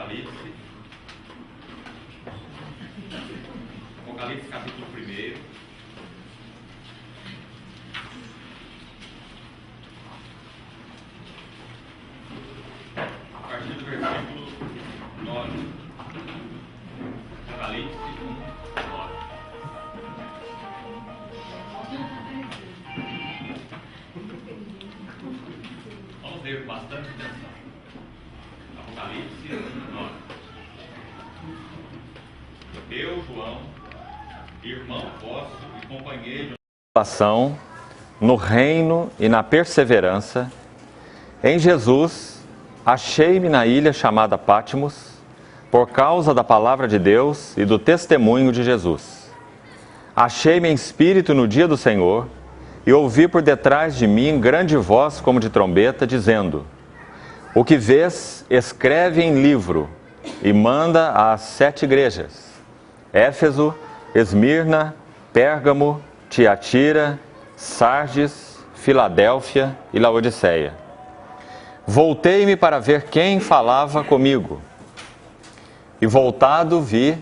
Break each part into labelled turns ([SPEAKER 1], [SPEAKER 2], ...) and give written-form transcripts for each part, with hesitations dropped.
[SPEAKER 1] Apocalipse. Apocalipse capítulo 1. A partir do versículo 9. Apocalipse 1:9. Vamos ver bastante atenção. Apocalipse 1:9. Eu, João, irmão vosso e companheiro de salvação, no reino e na perseverança, em Jesus, achei-me na ilha chamada Patmos, por causa da palavra de Deus e do testemunho de Jesus. Achei-me em espírito no dia do Senhor, e ouvi por detrás de mim grande voz como de trombeta, dizendo: o que vês, escreve em livro, e manda às 7 igrejas: Éfeso, Esmirna, Pérgamo, Tiatira, Sardes, Filadélfia e Laodiceia. Voltei-me para ver quem falava comigo, e voltado vi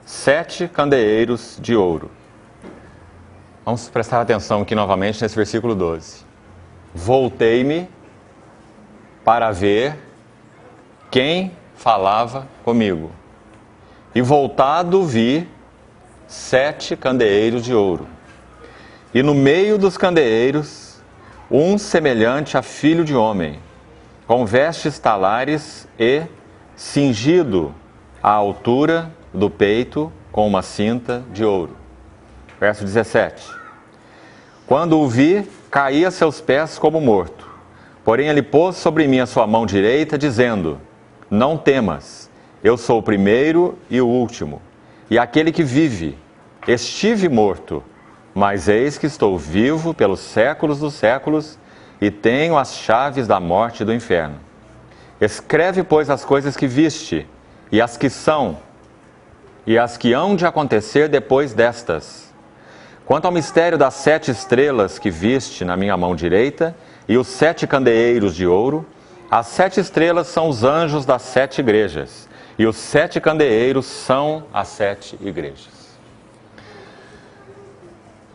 [SPEAKER 1] 7 candeeiros de ouro. Vamos prestar atenção aqui novamente nesse versículo 12. Voltei-me para ver quem falava comigo, e voltado vi 7 candeeiros de ouro, e no meio dos candeeiros um semelhante a filho de homem, com vestes talares e cingido à altura do peito com uma cinta de ouro. Verso 17. Quando o vi, caí a seus pés como morto. Porém ele pôs sobre mim a sua mão direita, dizendo: não temas, eu sou o primeiro e o último, e aquele que vive. Estive morto, mas eis que estou vivo pelos séculos dos séculos, e tenho as chaves da morte e do inferno. Escreve, pois, as coisas que viste, e as que são, e as que hão de acontecer depois destas. Quanto ao mistério das 7 estrelas que viste na minha mão direita, e os 7 candeeiros de ouro, as 7 estrelas são os anjos das 7 igrejas, e os 7 candeeiros são as 7 igrejas.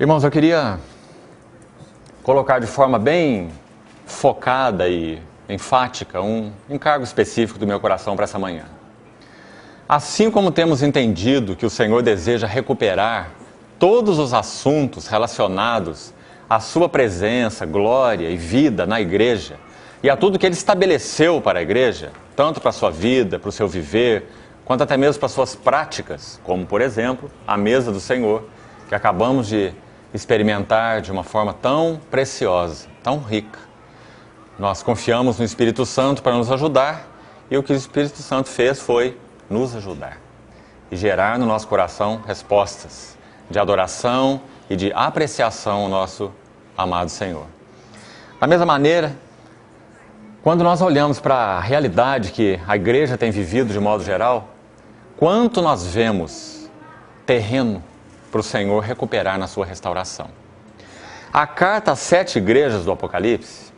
[SPEAKER 1] Irmãos, eu queria colocar de forma bem focada e enfática um encargo específico do meu coração para essa manhã. Assim como temos entendido que o Senhor deseja recuperar todos os assuntos relacionados à sua presença, glória e vida na igreja, e a tudo que Ele estabeleceu para a igreja, tanto para a sua vida, para o seu viver, quanto até mesmo para as suas práticas, como, por exemplo, a mesa do Senhor, que acabamos de experimentar de uma forma tão preciosa, tão rica. Nós confiamos no Espírito Santo para nos ajudar, e o que o Espírito Santo fez foi nos ajudar e gerar no nosso coração respostas de adoração e de apreciação ao nosso amado Senhor. Da mesma maneira, quando nós olhamos para a realidade que a igreja tem vivido de modo geral, quanto nós vemos terreno para o Senhor recuperar na sua restauração. A carta às 7 igrejas do Apocalipse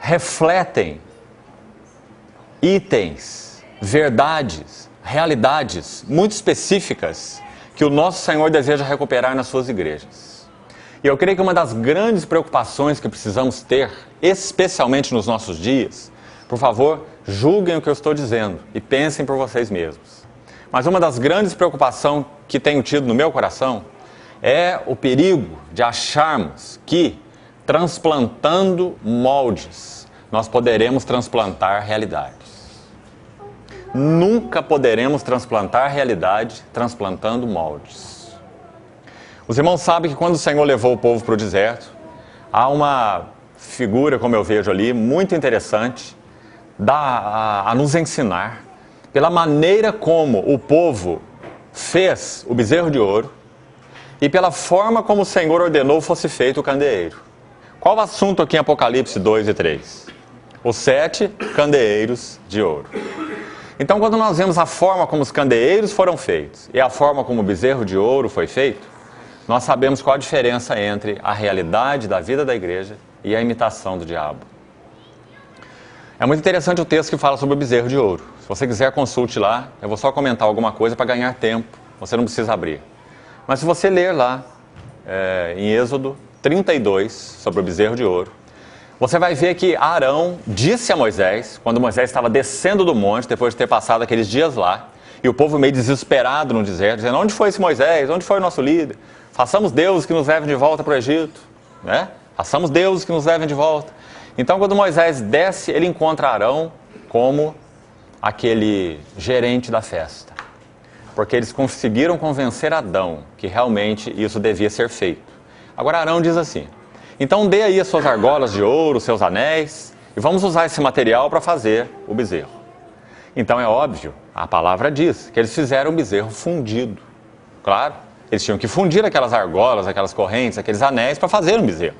[SPEAKER 1] refletem itens, verdades, realidades muito específicas que o nosso Senhor deseja recuperar nas suas igrejas. E eu creio que uma das grandes preocupações que precisamos ter, especialmente nos nossos dias, por favor, julguem o que eu estou dizendo e pensem por vocês mesmos. Mas uma das grandes preocupações que tenho tido no meu coração é o perigo de acharmos que, transplantando moldes, nós poderemos transplantar realidades. Nunca poderemos transplantar realidade transplantando moldes. Os irmãos sabem que quando o Senhor levou o povo para o deserto, há uma figura, como eu vejo ali, muito interessante, a nos ensinar pela maneira como o povo fez o bezerro de ouro e pela forma como o Senhor ordenou fosse feito o candeeiro. Qual o assunto aqui em Apocalipse 2 e 3? Os 7 candeeiros de ouro. Então, quando nós vemos a forma como os candeeiros foram feitos e a forma como o bezerro de ouro foi feito, nós sabemos qual a diferença entre a realidade da vida da igreja e a imitação do diabo. É muito interessante o texto que fala sobre o bezerro de ouro. Se você quiser, consulte lá. Eu vou só comentar alguma coisa para ganhar tempo. Você não precisa abrir. Mas se você ler lá, em Êxodo 32, sobre o bezerro de ouro, você vai ver que Arão disse a Moisés, quando Moisés estava descendo do monte, depois de ter passado aqueles dias lá, e o povo meio desesperado no deserto, dizendo: onde foi esse Moisés? Onde foi o nosso líder? Façamos deuses que nos levem de volta para o Egito, né? Façamos deuses que nos levem de volta. Então, quando Moisés desce, ele encontra Arão como aquele gerente da festa. Porque eles conseguiram convencer Adão que realmente isso devia ser feito. Agora Arão diz assim: então dê aí as suas argolas de ouro, os seus anéis, e vamos usar esse material para fazer o bezerro. Então é óbvio, a palavra diz que eles fizeram um bezerro fundido. Claro, eles tinham que fundir aquelas argolas, aquelas correntes, aqueles anéis para fazer um bezerro.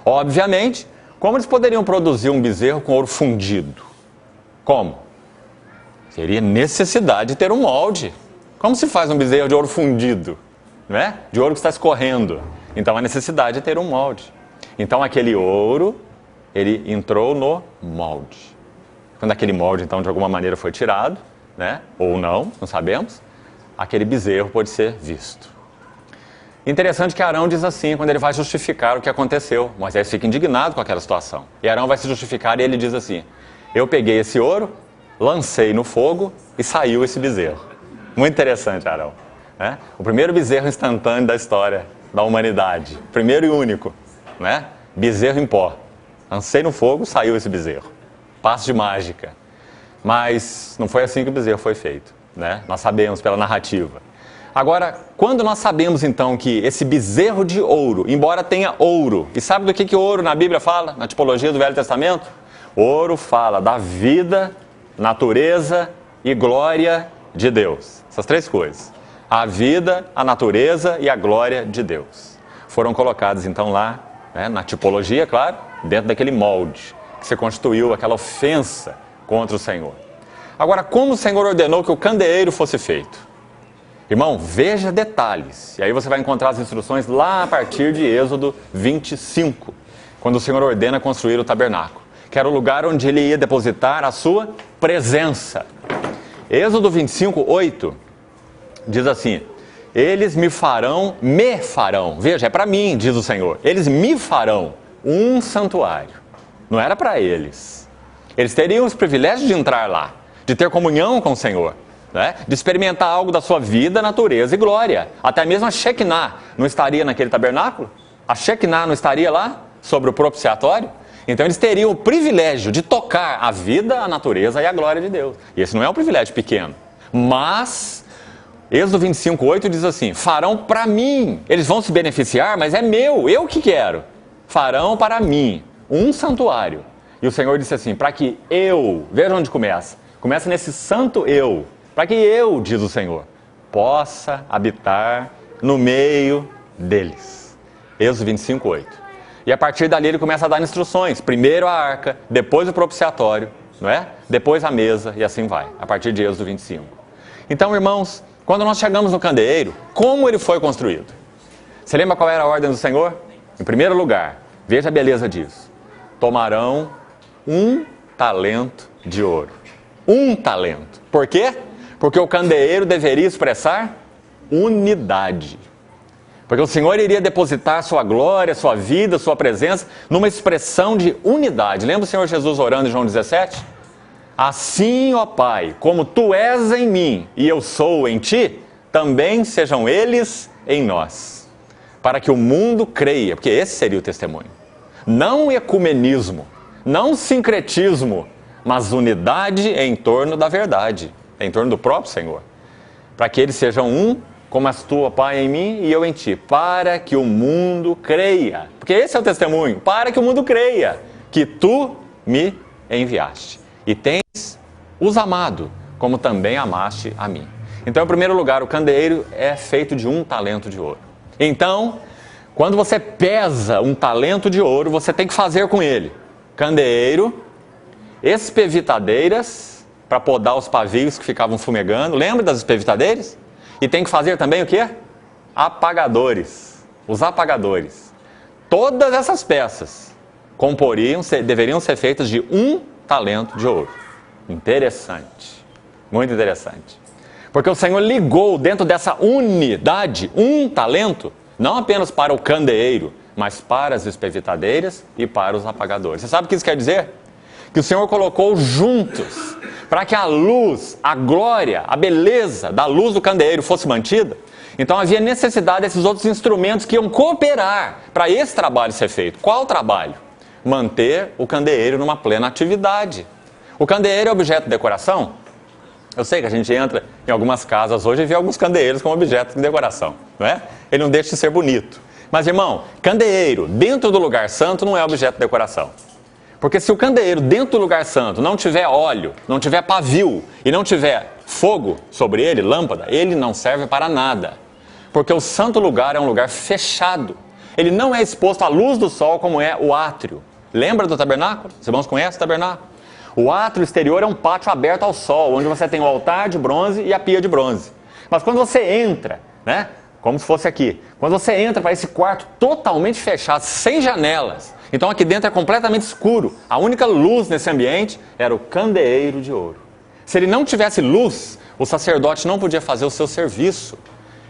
[SPEAKER 1] Obviamente, como eles poderiam produzir um bezerro com ouro fundido? Como? Seria necessidade de ter um molde. Como se faz um bezerro de ouro fundido? Não é? De ouro que está escorrendo. Então a necessidade de ter um molde. Então aquele ouro, ele entrou no molde. Quando aquele molde, então, de alguma maneira foi tirado, né? Ou não sabemos, aquele bezerro pode ser visto. Interessante que Arão diz assim, quando ele vai justificar o que aconteceu. Moisés fica indignado com aquela situação. E Arão vai se justificar e ele diz assim: eu peguei esse ouro, lancei no fogo e saiu esse bezerro. Muito interessante, Arão. Né? O primeiro bezerro instantâneo da história da humanidade. Primeiro e único. Né? Bezerro em pó. Lancei no fogo, saiu esse bezerro. Passo de mágica. Mas não foi assim que o bezerro foi feito. Né? Nós sabemos pela narrativa. Agora, quando nós sabemos então que esse bezerro de ouro, embora tenha ouro, e sabe do que ouro na Bíblia fala, na tipologia do Velho Testamento? Ouro fala da vida, natureza e glória de Deus. Essas três coisas. A vida, a natureza e a glória de Deus. Foram colocados então lá, né, na tipologia, claro, dentro daquele molde que se constituiu aquela ofensa contra o Senhor. Agora, como o Senhor ordenou que o candeeiro fosse feito? Irmão, veja detalhes. E aí você vai encontrar as instruções lá a partir de Êxodo 25, quando o Senhor ordena construir o tabernáculo, que era o lugar onde ele ia depositar a sua presença. Êxodo 25, 8, diz assim: eles me farão, veja, é para mim, diz o Senhor, eles me farão um santuário. Não era para eles. Eles teriam os privilégios de entrar lá, de ter comunhão com o Senhor, né? De experimentar algo da sua vida, natureza e glória. Até mesmo a Shekinah não estaria naquele tabernáculo? A Shekinah não estaria lá, sobre o propiciatório? Então eles teriam o privilégio de tocar a vida, a natureza e a glória de Deus. E esse não é um privilégio pequeno. Mas, Êxodo 25, 8 diz assim: farão para mim. Eles vão se beneficiar, mas é meu, eu que quero. Farão para mim um santuário. E o Senhor disse assim: para que eu, veja onde começa. Começa nesse santo eu. Para que eu, diz o Senhor, possa habitar no meio deles. Êxodo 25, 8. E a partir dali ele começa a dar instruções. Primeiro a arca, depois o propiciatório, não é? Depois a mesa e assim vai, a partir de Êxodo 25. Então, irmãos, quando nós chegamos no candeeiro, como ele foi construído? Você lembra qual era a ordem do Senhor? Em primeiro lugar, veja a beleza disso. Tomarão 1 talento de ouro. 1 talento. Por quê? Porque o candeeiro deveria expressar unidade. Porque o Senhor iria depositar sua glória, sua vida, sua presença numa expressão de unidade. Lembra o Senhor Jesus orando em João 17? Assim, ó Pai, como Tu és em mim e eu sou em Ti, também sejam eles em nós. Para que o mundo creia, porque esse seria o testemunho. Não ecumenismo, não sincretismo, mas unidade em torno da verdade, em torno do próprio Senhor. Para que eles sejam um, como és tu, ó Pai, em mim e eu em ti, para que o mundo creia. Porque esse é o testemunho, para que o mundo creia que tu me enviaste. E tens os amado, como também amaste a mim. Então, em primeiro lugar, o candeeiro é feito de 1 talento de ouro. Então, quando você pesa 1 talento de ouro, você tem que fazer com ele candeeiro, espevitadeiras, para podar os pavios que ficavam fumegando. Lembra das espevitadeiras? E tem que fazer também o quê? Apagadores. Os apagadores. Todas essas peças deveriam ser feitas de 1 talento de ouro. Interessante. Muito interessante. Porque o Senhor ligou dentro dessa unidade um talento, não apenas para o candeeiro, mas para as espevitadeiras e para os apagadores. Você sabe o que isso quer dizer? Que o Senhor colocou juntos, para que a luz, a glória, a beleza da luz do candeeiro fosse mantida. Então havia necessidade desses outros instrumentos que iam cooperar para esse trabalho ser feito. Qual trabalho? Manter o candeeiro numa plena atividade. O candeeiro é objeto de decoração? Eu sei que a gente entra em algumas casas hoje e vê alguns candeeiros como objeto de decoração, não é? Ele não deixa de ser bonito. Mas, irmão, candeeiro dentro do lugar santo não é objeto de decoração. Porque se o candeeiro dentro do lugar santo não tiver óleo, não tiver pavio e não tiver fogo sobre ele, lâmpada, ele não serve para nada. Porque o santo lugar é um lugar fechado. Ele não é exposto à luz do sol como é o átrio. Lembra do tabernáculo? Os irmãos conhecem o tabernáculo? O átrio exterior é um pátio aberto ao sol, onde você tem o altar de bronze e a pia de bronze. Mas quando você entra, né, como se fosse aqui, quando você entra para esse quarto totalmente fechado, sem janelas, então aqui dentro é completamente escuro, a única luz nesse ambiente era o candeeiro de ouro. Se ele não tivesse luz, o sacerdote não podia fazer o seu serviço.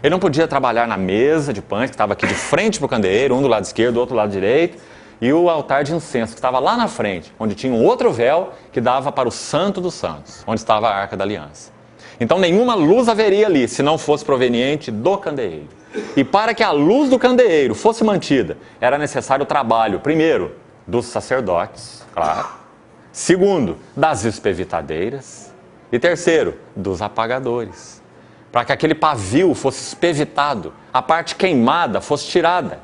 [SPEAKER 1] Ele não podia trabalhar na mesa de pães, que estava aqui de frente para o candeeiro, um do lado esquerdo, do outro lado direito, e o altar de incenso, que estava lá na frente, onde tinha um outro véu que dava para o Santo dos Santos, onde estava a Arca da Aliança. Então nenhuma luz haveria ali, se não fosse proveniente do candeeiro. E para que a luz do candeeiro fosse mantida, era necessário o trabalho, primeiro, dos sacerdotes, claro. Segundo, das espevitadeiras. E terceiro, dos apagadores. Para que aquele pavio fosse espevitado, a parte queimada fosse tirada.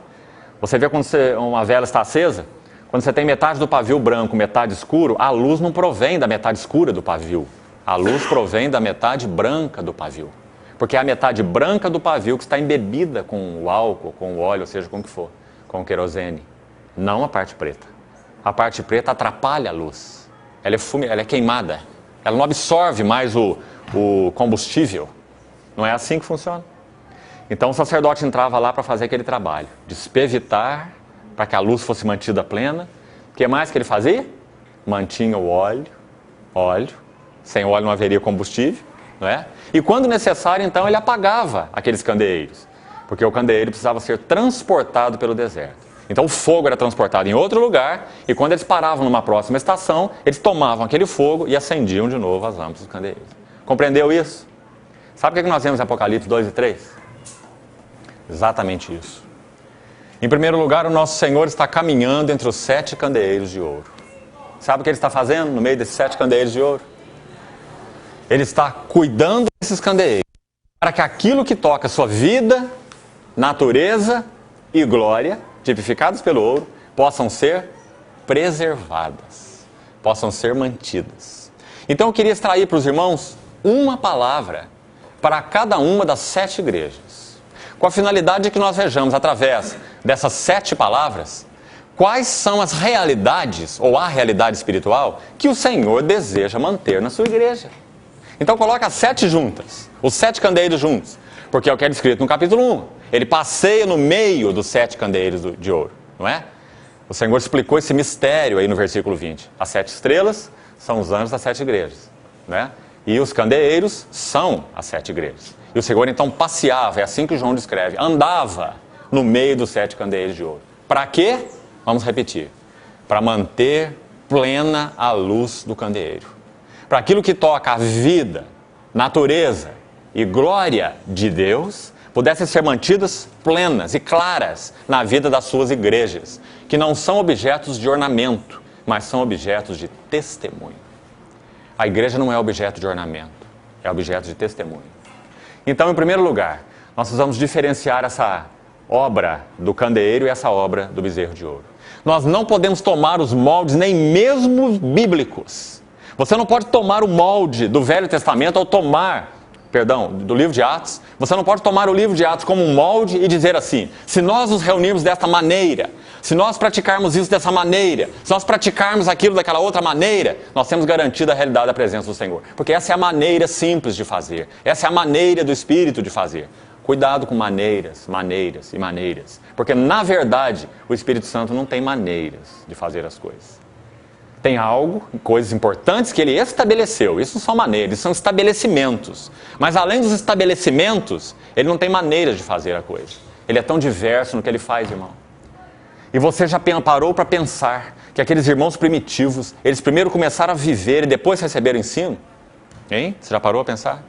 [SPEAKER 1] Você vê quando uma vela está acesa? Quando você tem metade do pavio branco, metade escuro, a luz não provém da metade escura do pavio. A luz provém da metade branca do pavio. Porque é a metade branca do pavio que está embebida com o álcool, com o óleo, ou seja, com o que for, com o querosene. Não a parte preta. A parte preta atrapalha a luz. Ela é queimada. Ela não absorve mais o combustível. Não é assim que funciona. Então o sacerdote entrava lá para fazer aquele trabalho, de espevitar, para que a luz fosse mantida plena. O que mais que ele fazia? Mantinha o óleo. Sem óleo não haveria combustível, não é? E quando necessário, então, ele apagava aqueles candeeiros, porque o candeeiro precisava ser transportado pelo deserto. Então o fogo era transportado em outro lugar, e quando eles paravam numa próxima estação, eles tomavam aquele fogo e acendiam de novo as lâmpadas dos candeeiros. Compreendeu isso? Sabe o que nós vemos em Apocalipse 2 e 3? Exatamente isso. Em primeiro lugar, o nosso Senhor está caminhando entre os 7 candeeiros de ouro. Sabe o que Ele está fazendo no meio desses 7 candeeiros de ouro? Ele está cuidando desses candeeiros, para que aquilo que toca sua vida, natureza e glória, tipificados pelo ouro, possam ser preservadas, possam ser mantidas. Então eu queria extrair para os irmãos uma palavra para cada uma das 7 igrejas, com a finalidade de que nós vejamos, através dessas 7 palavras, quais são as realidades, ou a realidade espiritual, que o Senhor deseja manter na sua igreja. Então coloca as 7 juntas, os 7 candeeiros juntos, porque é o que é descrito no capítulo 1. Ele passeia no meio dos 7 candeeiros de ouro, não é? O Senhor explicou esse mistério aí no versículo 20. As 7 estrelas são os anjos das 7 igrejas, não é? E os candeeiros são as 7 igrejas. E o Senhor então passeava, é assim que João descreve, andava no meio dos 7 candeeiros de ouro. Para quê? Vamos repetir. Para manter plena a luz do candeeiro. Para aquilo que toca a vida, natureza e glória de Deus, pudessem ser mantidas plenas e claras na vida das suas igrejas, que não são objetos de ornamento, mas são objetos de testemunho. A igreja não é objeto de ornamento, é objeto de testemunho. Então, em primeiro lugar, nós precisamos diferenciar essa obra do candeeiro e essa obra do bezerro de ouro. Nós não podemos tomar os moldes, nem mesmo bíblicos. Você não pode tomar o molde do Velho Testamento ou do livro de Atos. Você não pode tomar o livro de Atos como um molde e dizer assim: se nós nos reunirmos desta maneira, se nós praticarmos isso dessa maneira, se nós praticarmos aquilo daquela outra maneira, nós temos garantido a realidade da presença do Senhor. Porque essa é a maneira simples de fazer. Essa é a maneira do Espírito de fazer. Cuidado com maneiras e maneiras. Porque, na verdade, o Espírito Santo não tem maneiras de fazer as coisas. Tem algo, coisas importantes que ele estabeleceu. Isso não são maneiras, isso são estabelecimentos. Mas além dos estabelecimentos, ele não tem maneiras de fazer a coisa. Ele é tão diverso no que ele faz, irmão. E você já parou para pensar que aqueles irmãos primitivos, eles primeiro começaram a viver e depois receberam ensino? Hein? Você já parou a pensar?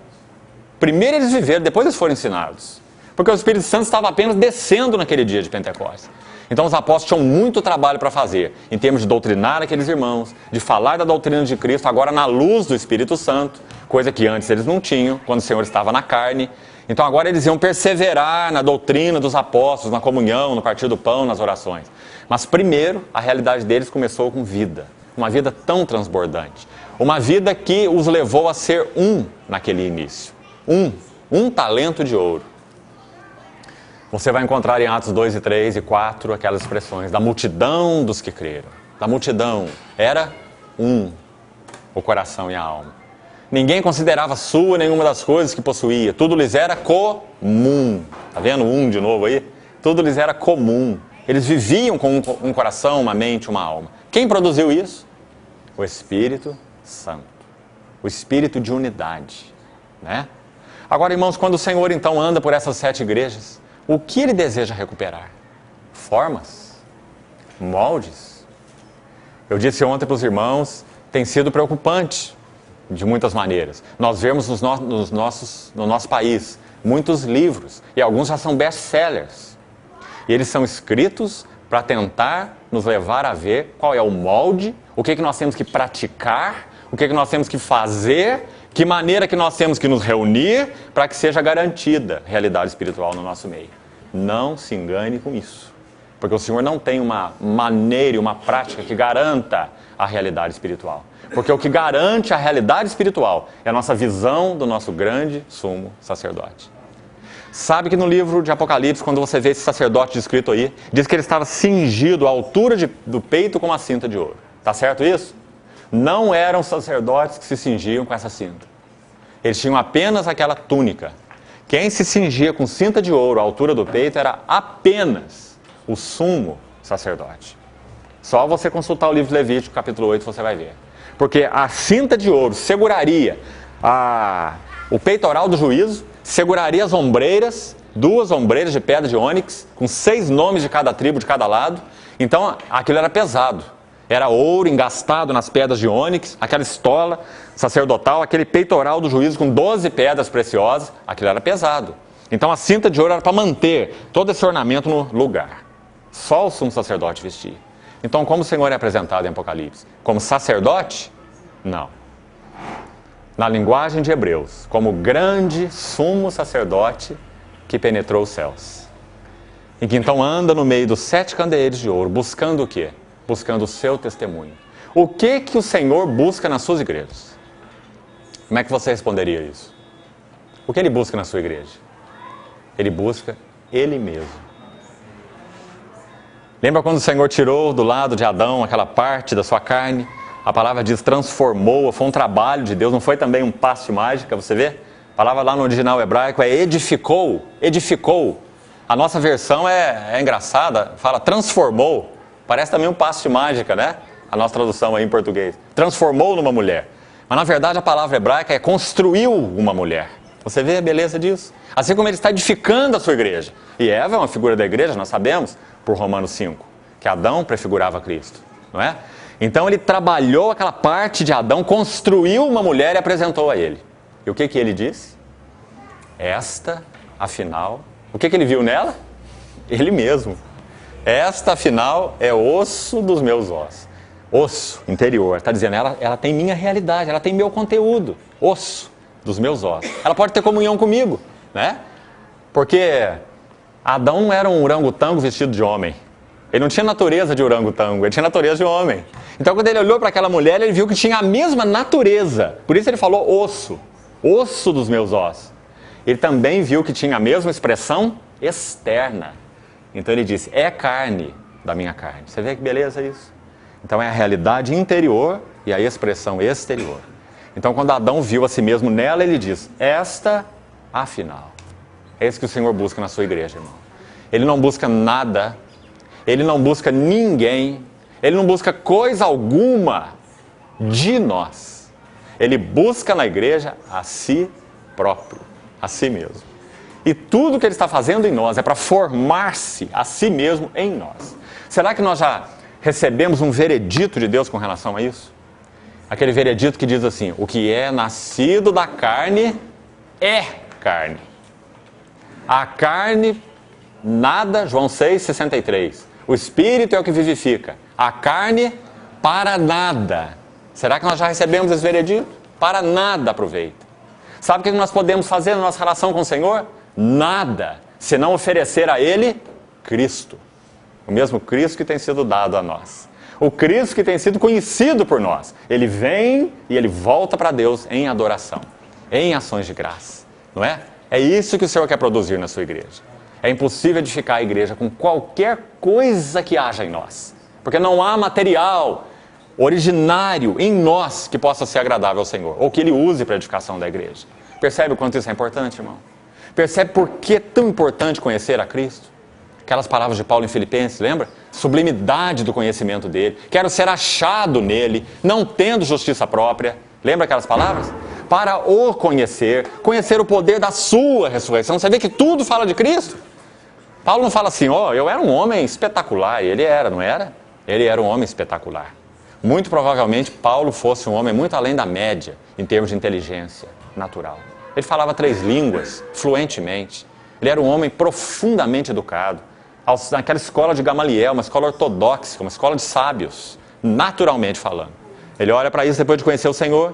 [SPEAKER 1] Primeiro eles viveram, depois eles foram ensinados. Porque o Espírito Santo estava apenas descendo naquele dia de Pentecostes. Então os apóstolos tinham muito trabalho para fazer, em termos de doutrinar aqueles irmãos, de falar da doutrina de Cristo, agora na luz do Espírito Santo, coisa que antes eles não tinham, quando o Senhor estava na carne. Então agora eles iam perseverar na doutrina dos apóstolos, na comunhão, no partir do pão, nas orações. Mas primeiro, a realidade deles começou com vida, uma vida tão transbordante. Uma vida que os levou a ser um naquele início. Um talento de ouro. Você vai encontrar em Atos 2 e 3 e 4 aquelas expressões da multidão dos que creram. Da multidão era o coração e a alma. Ninguém considerava sua nenhuma das coisas que possuía. Tudo lhes era comum. Está vendo de novo aí? Tudo lhes era comum. Eles viviam com um coração, uma mente, uma alma. Quem produziu isso? O Espírito Santo. O Espírito de unidade. Né? Agora, irmãos, quando o Senhor então anda por essas 7 igrejas, o que ele deseja recuperar? Formas? Moldes? Eu disse ontem para os irmãos, tem sido preocupante de muitas maneiras. Nós vemos no nosso país muitos livros, e alguns já são best-sellers. E eles são escritos para tentar nos levar a ver qual é o molde, o que nós temos que praticar, o que nós temos que fazer, que maneira que nós temos que nos reunir para que seja garantida a realidade espiritual no nosso meio. Não se engane com isso. Porque o Senhor não tem uma maneira e uma prática que garanta a realidade espiritual. Porque o que garante a realidade espiritual é a nossa visão do nosso grande sumo sacerdote. Sabe que no livro de Apocalipse, quando você vê esse sacerdote descrito aí, diz que ele estava cingido à altura do peito com uma cinta de ouro. Tá certo isso? Não eram sacerdotes que se cingiam com essa cinta. Eles tinham apenas aquela túnica. Quem se cingia com cinta de ouro à altura do peito era apenas o sumo sacerdote. Só você consultar o livro de Levítico, capítulo 8, você vai ver. Porque a cinta de ouro seguraria o peitoral do juízo, seguraria as ombreiras, 2 ombreiras de pedra de ônix, com 6 nomes de cada tribo, de cada lado. Então, aquilo era pesado. Era ouro engastado nas pedras de ônix, aquela estola sacerdotal, aquele peitoral do juízo com 12 pedras preciosas, aquilo era pesado. Então a cinta de ouro era para manter todo esse ornamento no lugar. Só o sumo sacerdote vestia. Então como o Senhor é apresentado em Apocalipse? Como sacerdote? Não. Na linguagem de Hebreus, como grande sumo sacerdote que penetrou os céus. E que então anda no meio dos 7 candeeiros de ouro, buscando o quê? Buscando o seu testemunho. O que o Senhor busca nas suas igrejas? Como é que você responderia isso? O que Ele busca na sua igreja? Ele busca Ele mesmo. Lembra quando o Senhor tirou do lado de Adão aquela parte da sua carne? A palavra diz transformou, foi um trabalho de Deus, não foi também um passe de mágica, você vê? A palavra lá no original hebraico é edificou, edificou. A nossa versão é engraçada, fala transformou. Parece também um passe de mágica, né? A nossa tradução aí em português. Transformou numa mulher. Mas na verdade a palavra hebraica é construiu uma mulher. Você vê a beleza disso? Assim como ele está edificando a sua igreja. E Eva é uma figura da igreja, nós sabemos, por Romanos 5, que Adão prefigurava Cristo, não é? Então ele trabalhou aquela parte de Adão, construiu uma mulher e apresentou a ele. E o que ele disse? Esta, afinal, o que ele viu nela? Ele mesmo. Esta, afinal, é osso dos meus ossos. Osso, interior. Está dizendo, ela tem minha realidade, ela tem meu conteúdo. Osso dos meus ossos. Ela pode ter comunhão comigo, né? Porque Adão não era um orangotango vestido de homem. Ele não tinha natureza de orangotango, ele tinha natureza de homem. Então, quando ele olhou para aquela mulher, ele viu que tinha a mesma natureza. Por isso ele falou osso. Osso dos meus ossos. Ele também viu que tinha a mesma expressão externa. Então ele disse, é carne da minha carne. Você vê que beleza isso? Então é a realidade interior e a expressão exterior. Então quando Adão viu a si mesmo nela, ele diz, esta, afinal. É isso que o Senhor busca na sua igreja, irmão. Ele não busca nada, ele não busca ninguém, ele não busca coisa alguma de nós. Ele busca na igreja a si próprio, a si mesmo. E tudo que ele está fazendo em nós é para formar-se a si mesmo em nós. Será que nós já recebemos um veredito de Deus com relação a isso? Aquele veredito que diz assim: o que é nascido da carne é carne. A carne, nada, João 6,63. O Espírito é o que vivifica. A carne, para nada. Será que nós já recebemos esse veredito? Para nada aproveita. Sabe o que nós podemos fazer na nossa relação com o Senhor? Nada, senão oferecer a Ele Cristo. O mesmo Cristo que tem sido dado a nós. O Cristo que tem sido conhecido por nós. Ele vem e ele volta para Deus em adoração, em ações de graça. Não é? É isso que o Senhor quer produzir na sua igreja. É impossível edificar a igreja com qualquer coisa que haja em nós. Porque não há material originário em nós que possa ser agradável ao Senhor, ou que Ele use para a edificação da igreja. Percebe o quanto isso é importante, irmão? Percebe por que é tão importante conhecer a Cristo? Aquelas palavras de Paulo em Filipenses, lembra? Sublimidade do conhecimento dele. Quero ser achado nele, não tendo justiça própria. Lembra aquelas palavras? Para o conhecer, conhecer o poder da sua ressurreição. Você vê que tudo fala de Cristo. Paulo não fala assim, eu era um homem espetacular. E ele era, não era? Ele era um homem espetacular. Muito provavelmente Paulo fosse um homem muito além da média em termos de inteligência natural. Ele falava 3 línguas fluentemente. Ele era um homem profundamente educado. Naquela escola de Gamaliel, uma escola ortodoxa, uma escola de sábios, naturalmente falando. Ele olha para isso depois de conhecer o Senhor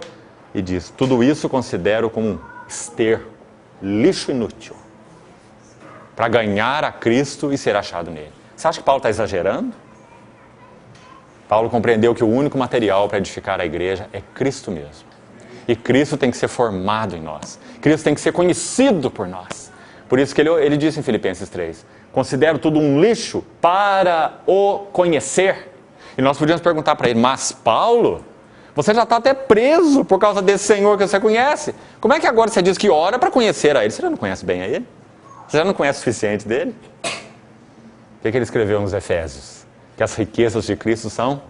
[SPEAKER 1] e diz: tudo isso considero como um esterco, lixo inútil, para ganhar a Cristo e ser achado nele. Você acha que Paulo está exagerando? Paulo compreendeu que o único material para edificar a igreja é Cristo mesmo. E Cristo tem que ser formado em nós. Cristo tem que ser conhecido por nós. Por isso que ele disse em Filipenses 3, considero tudo um lixo para o conhecer. E nós podíamos perguntar para ele, mas Paulo, você já está até preso por causa desse Senhor que você conhece. Como é que agora você diz que ora para conhecer a Ele? Você já não conhece bem a Ele? Você já não conhece o suficiente dele? O que ele escreveu nos Efésios? Que as riquezas de Cristo são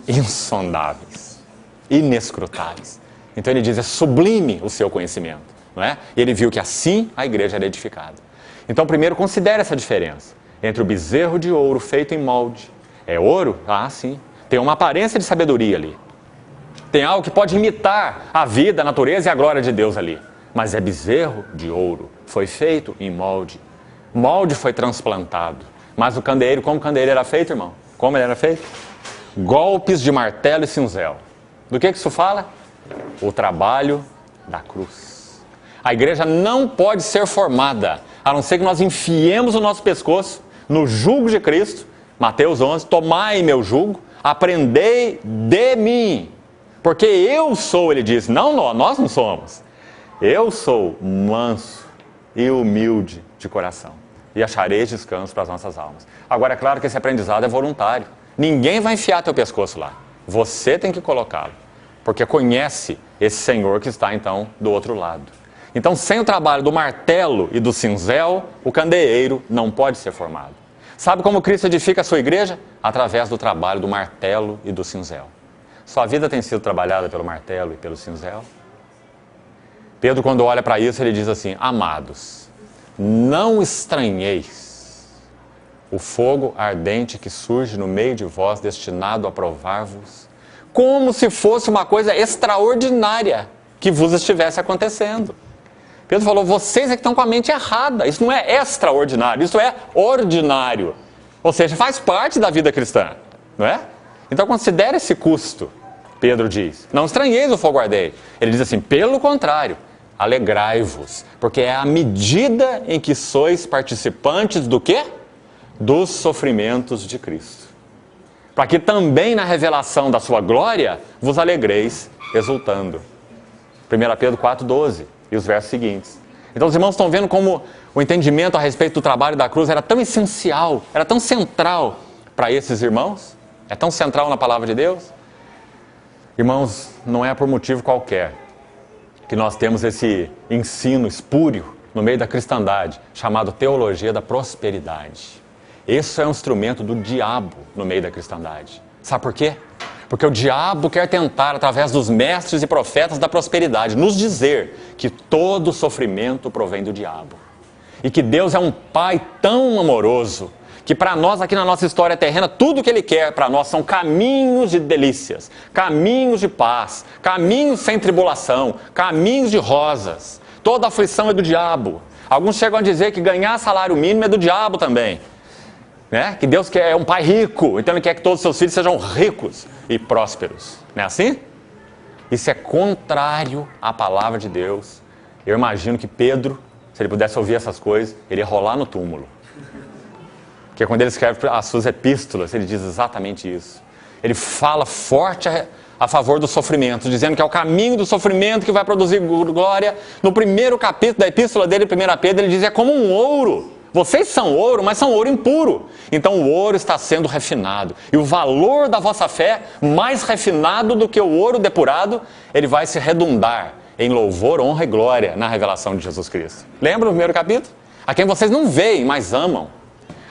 [SPEAKER 1] insondáveis, inescrutáveis. Então ele diz, é sublime o seu conhecimento, não é? E ele viu que assim a igreja era edificada. Então primeiro considere essa diferença entre o bezerro de ouro feito em molde. É ouro? Ah, sim. Tem uma aparência de sabedoria ali. Tem algo que pode imitar a vida, a natureza e a glória de Deus ali. Mas é bezerro de ouro. Foi feito em molde. Molde foi transplantado. Mas o candeeiro, como o candeeiro era feito, irmão? Como ele era feito? Golpes de martelo e cinzel. Do que isso fala? O trabalho da cruz. A igreja não pode ser formada, a não ser que nós enfiemos o nosso pescoço no jugo de Cristo. Mateus 11, tomai meu jugo, aprendei de mim. Porque eu sou, ele diz, não nós não somos. Eu sou manso e humilde de coração. E achareis descanso para as nossas almas. Agora é claro que esse aprendizado é voluntário. Ninguém vai enfiar teu pescoço lá. Você tem que colocá-lo. Porque conhece esse Senhor que está então do outro lado. Então sem o trabalho do martelo e do cinzel, o candeeiro não pode ser formado. Sabe como Cristo edifica a sua igreja? Através do trabalho do martelo e do cinzel. Sua vida tem sido trabalhada pelo martelo e pelo cinzel? Pedro, quando olha para isso, ele diz assim, amados, não estranheis o fogo ardente que surge no meio de vós, destinado a provar-vos, como se fosse uma coisa extraordinária que vos estivesse acontecendo. Pedro falou, vocês é que estão com a mente errada. Isso não é extraordinário, isso é ordinário. Ou seja, faz parte da vida cristã, não é? Então considere esse custo, Pedro diz. Não estranheis o fogo ardente. Ele diz assim, pelo contrário, alegrai-vos, porque é a medida em que sois participantes do quê? Dos sofrimentos de Cristo. Para que também na revelação da sua glória vos alegreis exultando. 1 Pedro 4,12 e os versos seguintes. Então os irmãos estão vendo como o entendimento a respeito do trabalho da cruz era tão essencial, era tão central para esses irmãos? É tão central na palavra de Deus? Irmãos, não é por motivo qualquer que nós temos esse ensino espúrio no meio da cristandade, chamado teologia da prosperidade. Esse é um instrumento do diabo no meio da cristandade. Sabe por quê?
[SPEAKER 2] Porque o diabo quer tentar, através dos mestres e profetas da prosperidade, nos dizer que todo sofrimento provém do diabo. E que Deus é um Pai tão amoroso, que para nós aqui na nossa história terrena, tudo que Ele quer para nós são caminhos de delícias, caminhos de paz, caminhos sem tribulação, caminhos de rosas. Toda aflição é do diabo. Alguns chegam a dizer que ganhar salário mínimo é do diabo também. Né? Que Deus é um pai rico, então Ele quer que todos os seus filhos sejam ricos e prósperos. Não é assim? Isso é contrário à palavra de Deus. Eu imagino que Pedro, se ele pudesse ouvir essas coisas, ele ia rolar no túmulo. Porque quando ele escreve as suas epístolas, ele diz exatamente isso. Ele fala forte a favor do sofrimento, dizendo que é o caminho do sofrimento que vai produzir glória. No primeiro capítulo da epístola dele, 1 Pedro, ele diz, é como um ouro. Vocês são ouro, mas são ouro impuro. Então o ouro está sendo refinado. E o valor da vossa fé, mais refinado do que o ouro depurado, ele vai se redundar em louvor, honra e glória na revelação de Jesus Cristo. Lembra do primeiro capítulo? A quem vocês não veem, mas amam.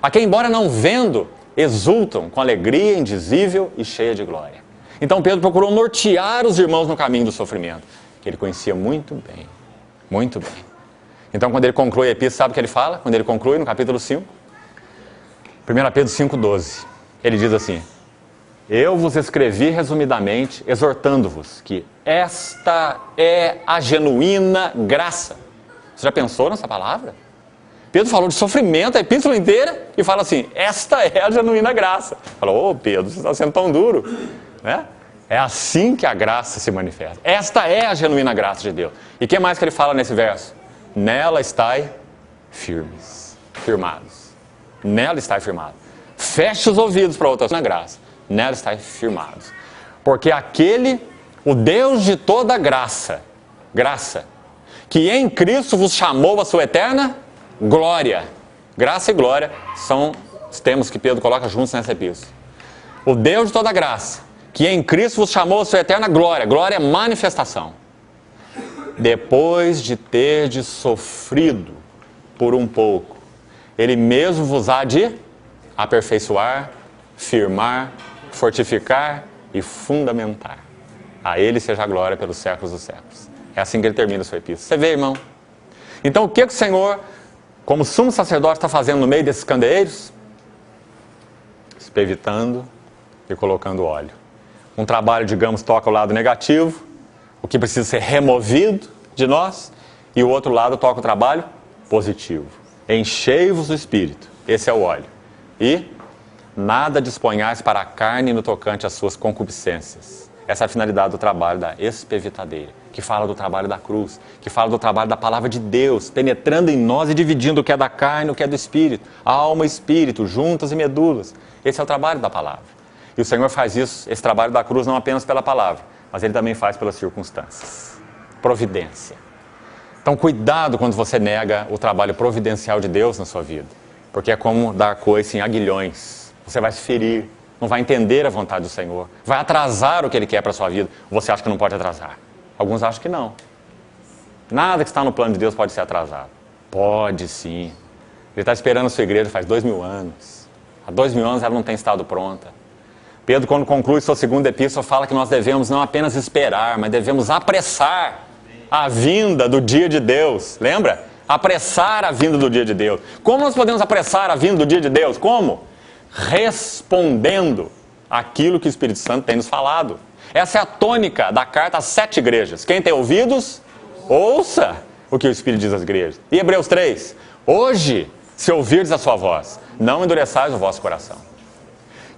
[SPEAKER 2] A quem, embora não vendo, exultam com alegria indizível e cheia de glória. Então Pedro procurou nortear os irmãos no caminho do sofrimento, que ele conhecia muito bem. Muito bem. Então quando ele conclui a epístola, sabe o que ele fala? Quando ele conclui no capítulo 5, 1 Pedro 5,12, ele diz assim: eu vos escrevi resumidamente, exortando-vos que esta é a genuína graça. Você já pensou nessa palavra? Pedro falou de sofrimento a epístola inteira e fala assim, esta é a genuína graça. Falou, ô Pedro, você está sendo tão duro. Né? É assim que a graça se manifesta. Esta é a genuína graça de Deus. E o que mais que ele fala nesse verso? Nela estai firmes, firmados. Nela estai firmado. Feche os ouvidos para outra graça. Nela estai firmados. Porque aquele, o Deus de toda graça, que em Cristo vos chamou a sua eterna glória. Graça e glória são os termos que Pedro coloca juntos nessa epístola. O Deus de toda graça, que em Cristo vos chamou a sua eterna glória. Glória é manifestação. Depois de terdes sofrido por um pouco, Ele mesmo vos há de aperfeiçoar, firmar, fortificar e fundamentar. A Ele seja a glória pelos séculos dos séculos. É assim que ele termina a sua epístola. Você vê, irmão? Então o que o Senhor, como sumo sacerdote, está fazendo no meio desses candeeiros? Espevitando e colocando óleo. Um trabalho, digamos, toca o lado negativo, o que precisa ser removido de nós, e o outro lado toca o trabalho positivo. Enchei-vos do Espírito, esse é o óleo. E nada disponhais para a carne no tocante às suas concupiscências. Essa é a finalidade do trabalho da espevitadeira, que fala do trabalho da cruz, que fala do trabalho da palavra de Deus, penetrando em nós e dividindo o que é da carne e o que é do Espírito. Alma e Espírito, juntas e medulas. Esse é o trabalho da palavra. E o Senhor faz isso, esse trabalho da cruz, não apenas pela palavra, mas Ele também faz pelas circunstâncias. Providência. Então cuidado quando você nega o trabalho providencial de Deus na sua vida, porque é como dar coice em aguilhões. Você vai se ferir, não vai entender a vontade do Senhor, vai atrasar o que Ele quer para a sua vida. Você acha que não pode atrasar? Alguns acham que não. Nada que está no plano de Deus pode ser atrasado. Pode sim. Ele está esperando a sua igreja faz 2000 anos. Há 2000 anos ela não tem estado pronta. Pedro, quando conclui sua segunda epístola, fala que nós devemos não apenas esperar, mas devemos apressar a vinda do dia de Deus. Lembra? Apressar a vinda do dia de Deus. Como nós podemos apressar a vinda do dia de Deus? Como? Respondendo aquilo que o Espírito Santo tem nos falado. Essa é a tônica da carta às 7 igrejas. Quem tem ouvidos, ouça o que o Espírito diz às igrejas. E Hebreus 3. Hoje, se ouvirdes a sua voz, não endureçais o vosso coração.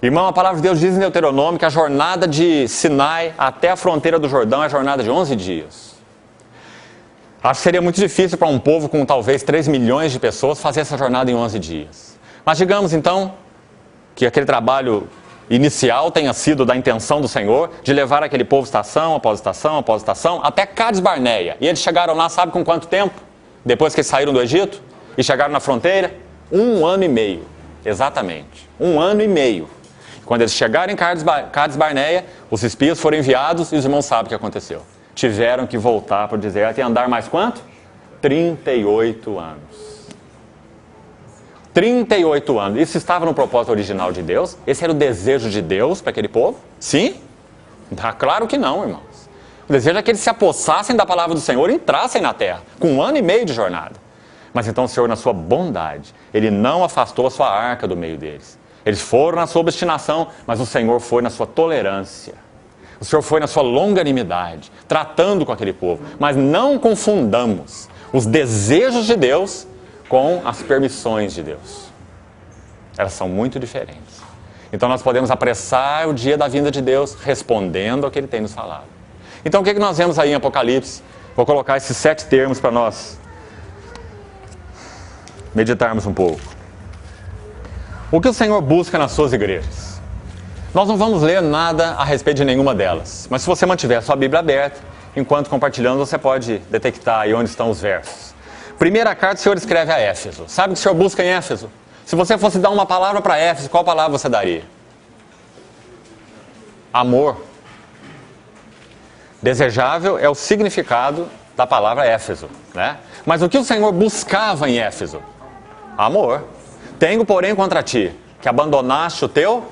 [SPEAKER 2] Irmão, a palavra de Deus diz em Deuteronômio que a jornada de Sinai até a fronteira do Jordão é a jornada de 11 dias. Acho que seria muito difícil para um povo com talvez 3 milhões de pessoas fazer essa jornada em 11 dias. Mas digamos então que aquele trabalho inicial tenha sido da intenção do Senhor de levar aquele povo estação após estação após estação até Cades Barneia. E eles chegaram lá, sabe com quanto tempo? Depois que eles saíram do Egito e chegaram na fronteira? 1 ano e meio, exatamente. 1 ano e meio. Quando eles chegaram em Cades Barneia, os espias foram enviados e os irmãos sabem o que aconteceu. Tiveram que voltar para o deserto e andar mais quanto? 38 anos. 38 anos. Isso estava no propósito original de Deus? Esse era o desejo de Deus para aquele povo? Sim. Claro que não, irmãos. O desejo é que eles se apossassem da palavra do Senhor e entrassem na terra, com 1 ano e meio de jornada. Mas então o Senhor, na sua bondade, Ele não afastou a sua arca do meio deles. Eles foram na sua obstinação, mas o Senhor foi na sua tolerância. O Senhor foi na sua longanimidade, tratando com aquele povo. Mas não confundamos os desejos de Deus com as permissões de Deus. Elas são muito diferentes. Então nós podemos apressar o dia da vinda de Deus respondendo ao que Ele tem nos falado. Então o que nós vemos aí em Apocalipse? Vou colocar esses 7 termos para nós meditarmos um pouco. O que o Senhor busca nas suas igrejas? Nós não vamos ler nada a respeito de nenhuma delas, mas se você mantiver a sua Bíblia aberta, enquanto compartilhando, você pode detectar aí onde estão os versos. Primeira carta o Senhor escreve a Éfeso. Sabe o que o Senhor busca em Éfeso? Se você fosse dar uma palavra para Éfeso, qual palavra você daria? Amor. Desejável é o significado da palavra Éfeso, né? Mas o que o Senhor buscava em Éfeso? Amor. Tenho, porém, contra ti, que abandonaste o teu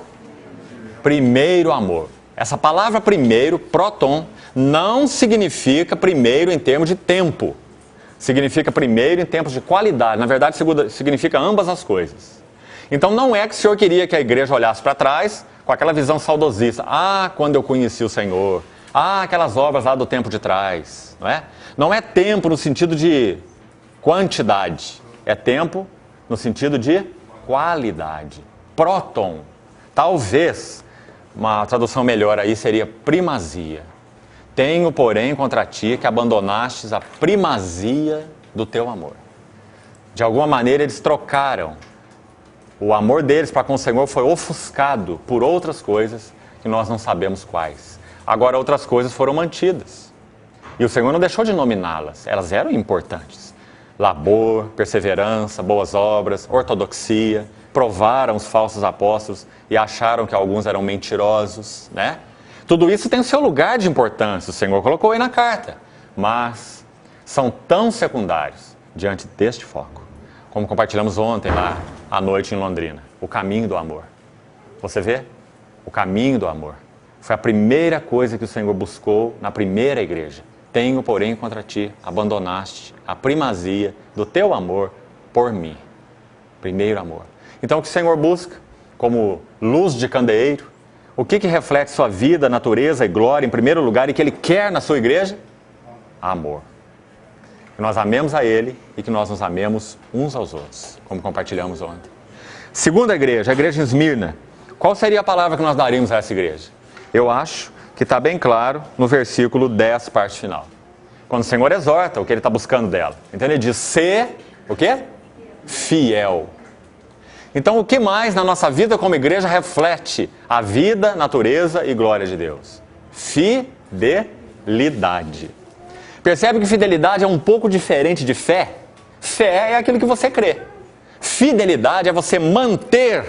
[SPEAKER 2] primeiro amor. Essa palavra primeiro, proton, não significa primeiro em termos de tempo. Significa primeiro em termos de qualidade. Na verdade, significa ambas as coisas. Então não é que o Senhor queria que a igreja olhasse para trás com aquela visão saudosista. Ah, quando eu conheci o Senhor. Ah, aquelas obras lá do tempo de trás. Não é? Não é tempo no sentido de quantidade. É tempo no sentido de qualidade. Próton. Talvez uma tradução melhor aí seria primazia. Tenho, porém, contra ti que abandonastes a primazia do teu amor. De alguma maneira eles trocaram. O amor deles para com o Senhor foi ofuscado por outras coisas que nós não sabemos quais. Agora outras coisas foram mantidas. E o Senhor não deixou de nominá-las. Elas eram importantes. Labor, perseverança, boas obras, ortodoxia. Provaram os falsos apóstolos e acharam que alguns eram mentirosos, né? Tudo isso tem o seu lugar de importância, o Senhor colocou aí na carta. Mas são tão secundários diante deste foco. Como compartilhamos ontem lá à noite em Londrina. O caminho do amor. Você vê? O caminho do amor. Foi a primeira coisa que o Senhor buscou na primeira igreja. Tenho, porém, contra ti, abandonaste a primazia do teu amor por mim. Primeiro amor. Então o que o Senhor busca? Como luz de candeeiro. O que reflete sua vida, natureza e glória em primeiro lugar e que Ele quer na sua igreja? Amor. Que nós amemos a Ele e que nós nos amemos uns aos outros, como compartilhamos ontem. Segunda igreja, a igreja em Esmirna. Qual seria a palavra que nós daríamos a essa igreja? Eu acho que está bem claro no versículo 10, parte final. Quando o Senhor exorta o que Ele está buscando dela. Então Ele diz, ser, o quê? Fiel. Então o que mais na nossa vida como igreja reflete a vida, natureza e glória de Deus? Fidelidade. Percebe que fidelidade é um pouco diferente de fé? Fé é aquilo que você crê. Fidelidade é você manter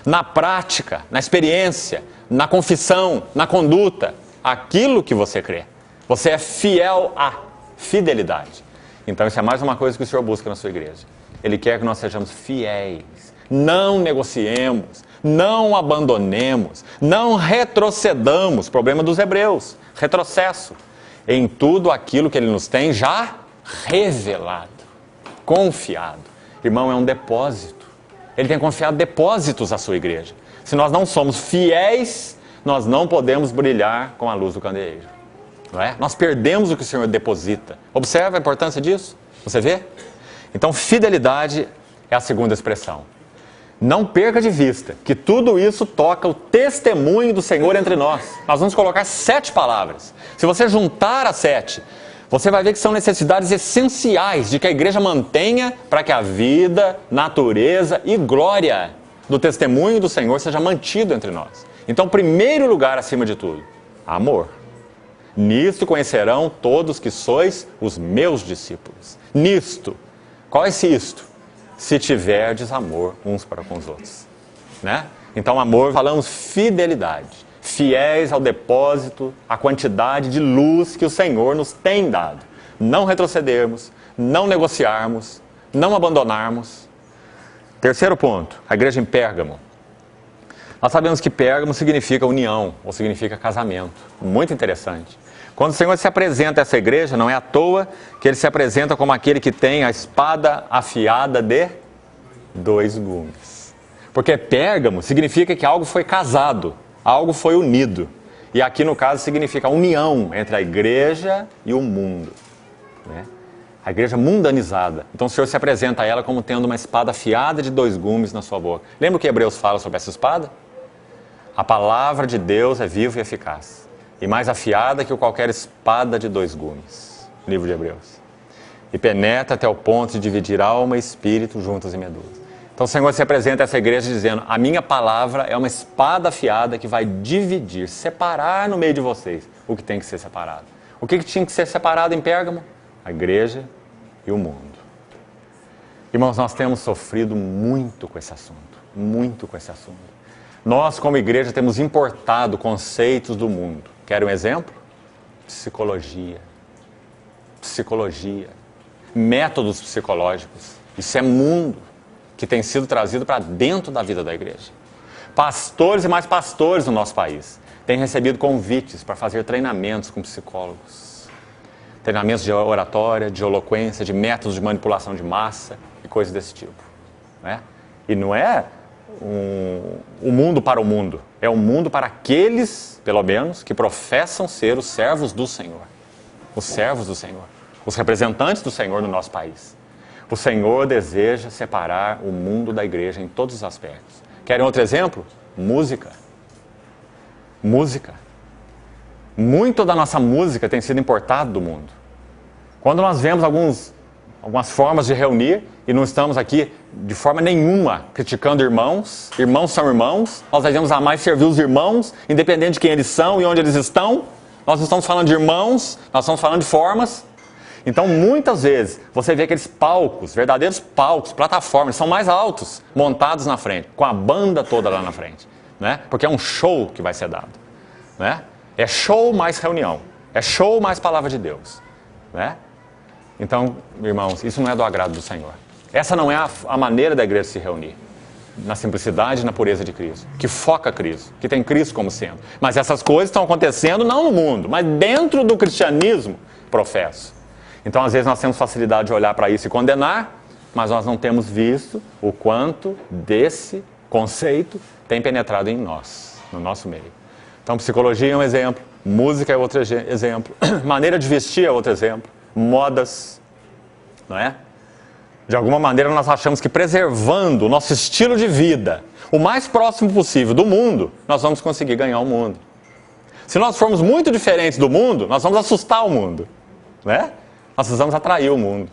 [SPEAKER 2] na prática, na experiência, na confissão, na conduta, aquilo que você crê. Você é fiel à fidelidade. Então isso é mais uma coisa que o Senhor busca na sua igreja. Ele quer que nós sejamos fiéis. Não negociemos, não abandonemos, não retrocedamos. Problema dos hebreus, retrocesso. Em tudo aquilo que Ele nos tem já revelado, confiado. Irmão, é um depósito. Ele tem confiado depósitos à sua igreja. Se nós não somos fiéis, nós não podemos brilhar com a luz do candeeiro. Não é? Nós perdemos o que o Senhor deposita. Observa a importância disso? Você vê? Então, fidelidade é a segunda expressão. Não perca de vista que tudo isso toca o testemunho do Senhor entre nós. Nós vamos colocar 7 palavras. Se você juntar as 7, você vai ver que são necessidades essenciais de que a igreja mantenha para que a vida, natureza e glória do testemunho do Senhor seja mantido entre nós. Então, primeiro lugar acima de tudo, amor. Nisto conhecerão todos que sois os meus discípulos. Nisto. Qual é esse isto? Se tiverdes amor uns para com os outros, né? Então amor, falamos fidelidade, fiéis ao depósito, à quantidade de luz que o Senhor nos tem dado. Não retrocedermos, não negociarmos, não abandonarmos. Terceiro ponto, a igreja em Pérgamo. Nós sabemos que Pérgamo significa união, ou significa casamento. Muito interessante. Quando o Senhor se apresenta a essa igreja, não é à toa que ele se apresenta como aquele que tem a espada afiada de 2 gumes. Porque Pérgamo significa que algo foi casado, algo foi unido. E aqui no caso significa a união entre a igreja e o mundo, né? A igreja mundanizada. Então o Senhor se apresenta a ela como tendo uma espada afiada de 2 gumes na sua boca. Lembra o que Hebreus fala sobre essa espada? A palavra de Deus é viva e eficaz, e mais afiada que qualquer espada de 2 gumes. Livro de Hebreus. E penetra até o ponto de dividir alma e espírito, juntas e medulas. Então o Senhor se apresenta a essa igreja dizendo: a minha palavra é uma espada afiada que vai dividir, separar no meio de vocês o que tem que ser separado. O que tinha que ser separado em Pérgamo? A igreja e o mundo. Irmãos, nós temos sofrido muito com esse assunto. Muito com esse assunto. Nós, como igreja, temos importado conceitos do mundo. Quer um exemplo? Psicologia. Psicologia. Métodos psicológicos. Isso é mundo que tem sido trazido para dentro da vida da igreja. Pastores e mais pastores no nosso país têm recebido convites para fazer treinamentos com psicólogos. Treinamentos de oratória, de eloquência, de métodos de manipulação de massa e coisas desse tipo, né? E não é o mundo para o mundo, é um mundo para aqueles, pelo menos, que professam ser os servos do Senhor. Os servos do Senhor, os representantes do Senhor no nosso país. O Senhor deseja separar o mundo da igreja em todos os aspectos. Querem outro exemplo? Música. Música. Muito da nossa música tem sido importada do mundo. Quando nós vemos algumas formas de reunir e não estamos aqui de forma nenhuma criticando irmãos são irmãos, nós devemos amar e servir os irmãos, independente de quem eles são e onde eles estão. Nós não estamos falando de irmãos, nós estamos falando de formas. Então, muitas vezes, você vê aqueles palcos, verdadeiros palcos, plataformas, são mais altos, montados na frente, com a banda toda lá na frente, né? Porque é um show que vai ser dado, né? É show mais reunião, é show mais palavra de Deus, né? Então, irmãos, isso não é do agrado do Senhor. Essa não é a maneira da igreja se reunir, na simplicidade e na pureza de Cristo, que foca Cristo, que tem Cristo como centro. Mas essas coisas estão acontecendo não no mundo, mas dentro do cristianismo professo. Então, às vezes, nós temos facilidade de olhar para isso e condenar, mas nós não temos visto o quanto desse conceito tem penetrado em nós, no nosso meio. Então, psicologia é um exemplo, música é outro exemplo, maneira de vestir é outro exemplo, modas, não é? De alguma maneira, nós achamos que preservando o nosso estilo de vida, o mais próximo possível do mundo, nós vamos conseguir ganhar o mundo. Se nós formos muito diferentes do mundo, nós vamos assustar o mundo, né? Nós precisamos atrair o mundo,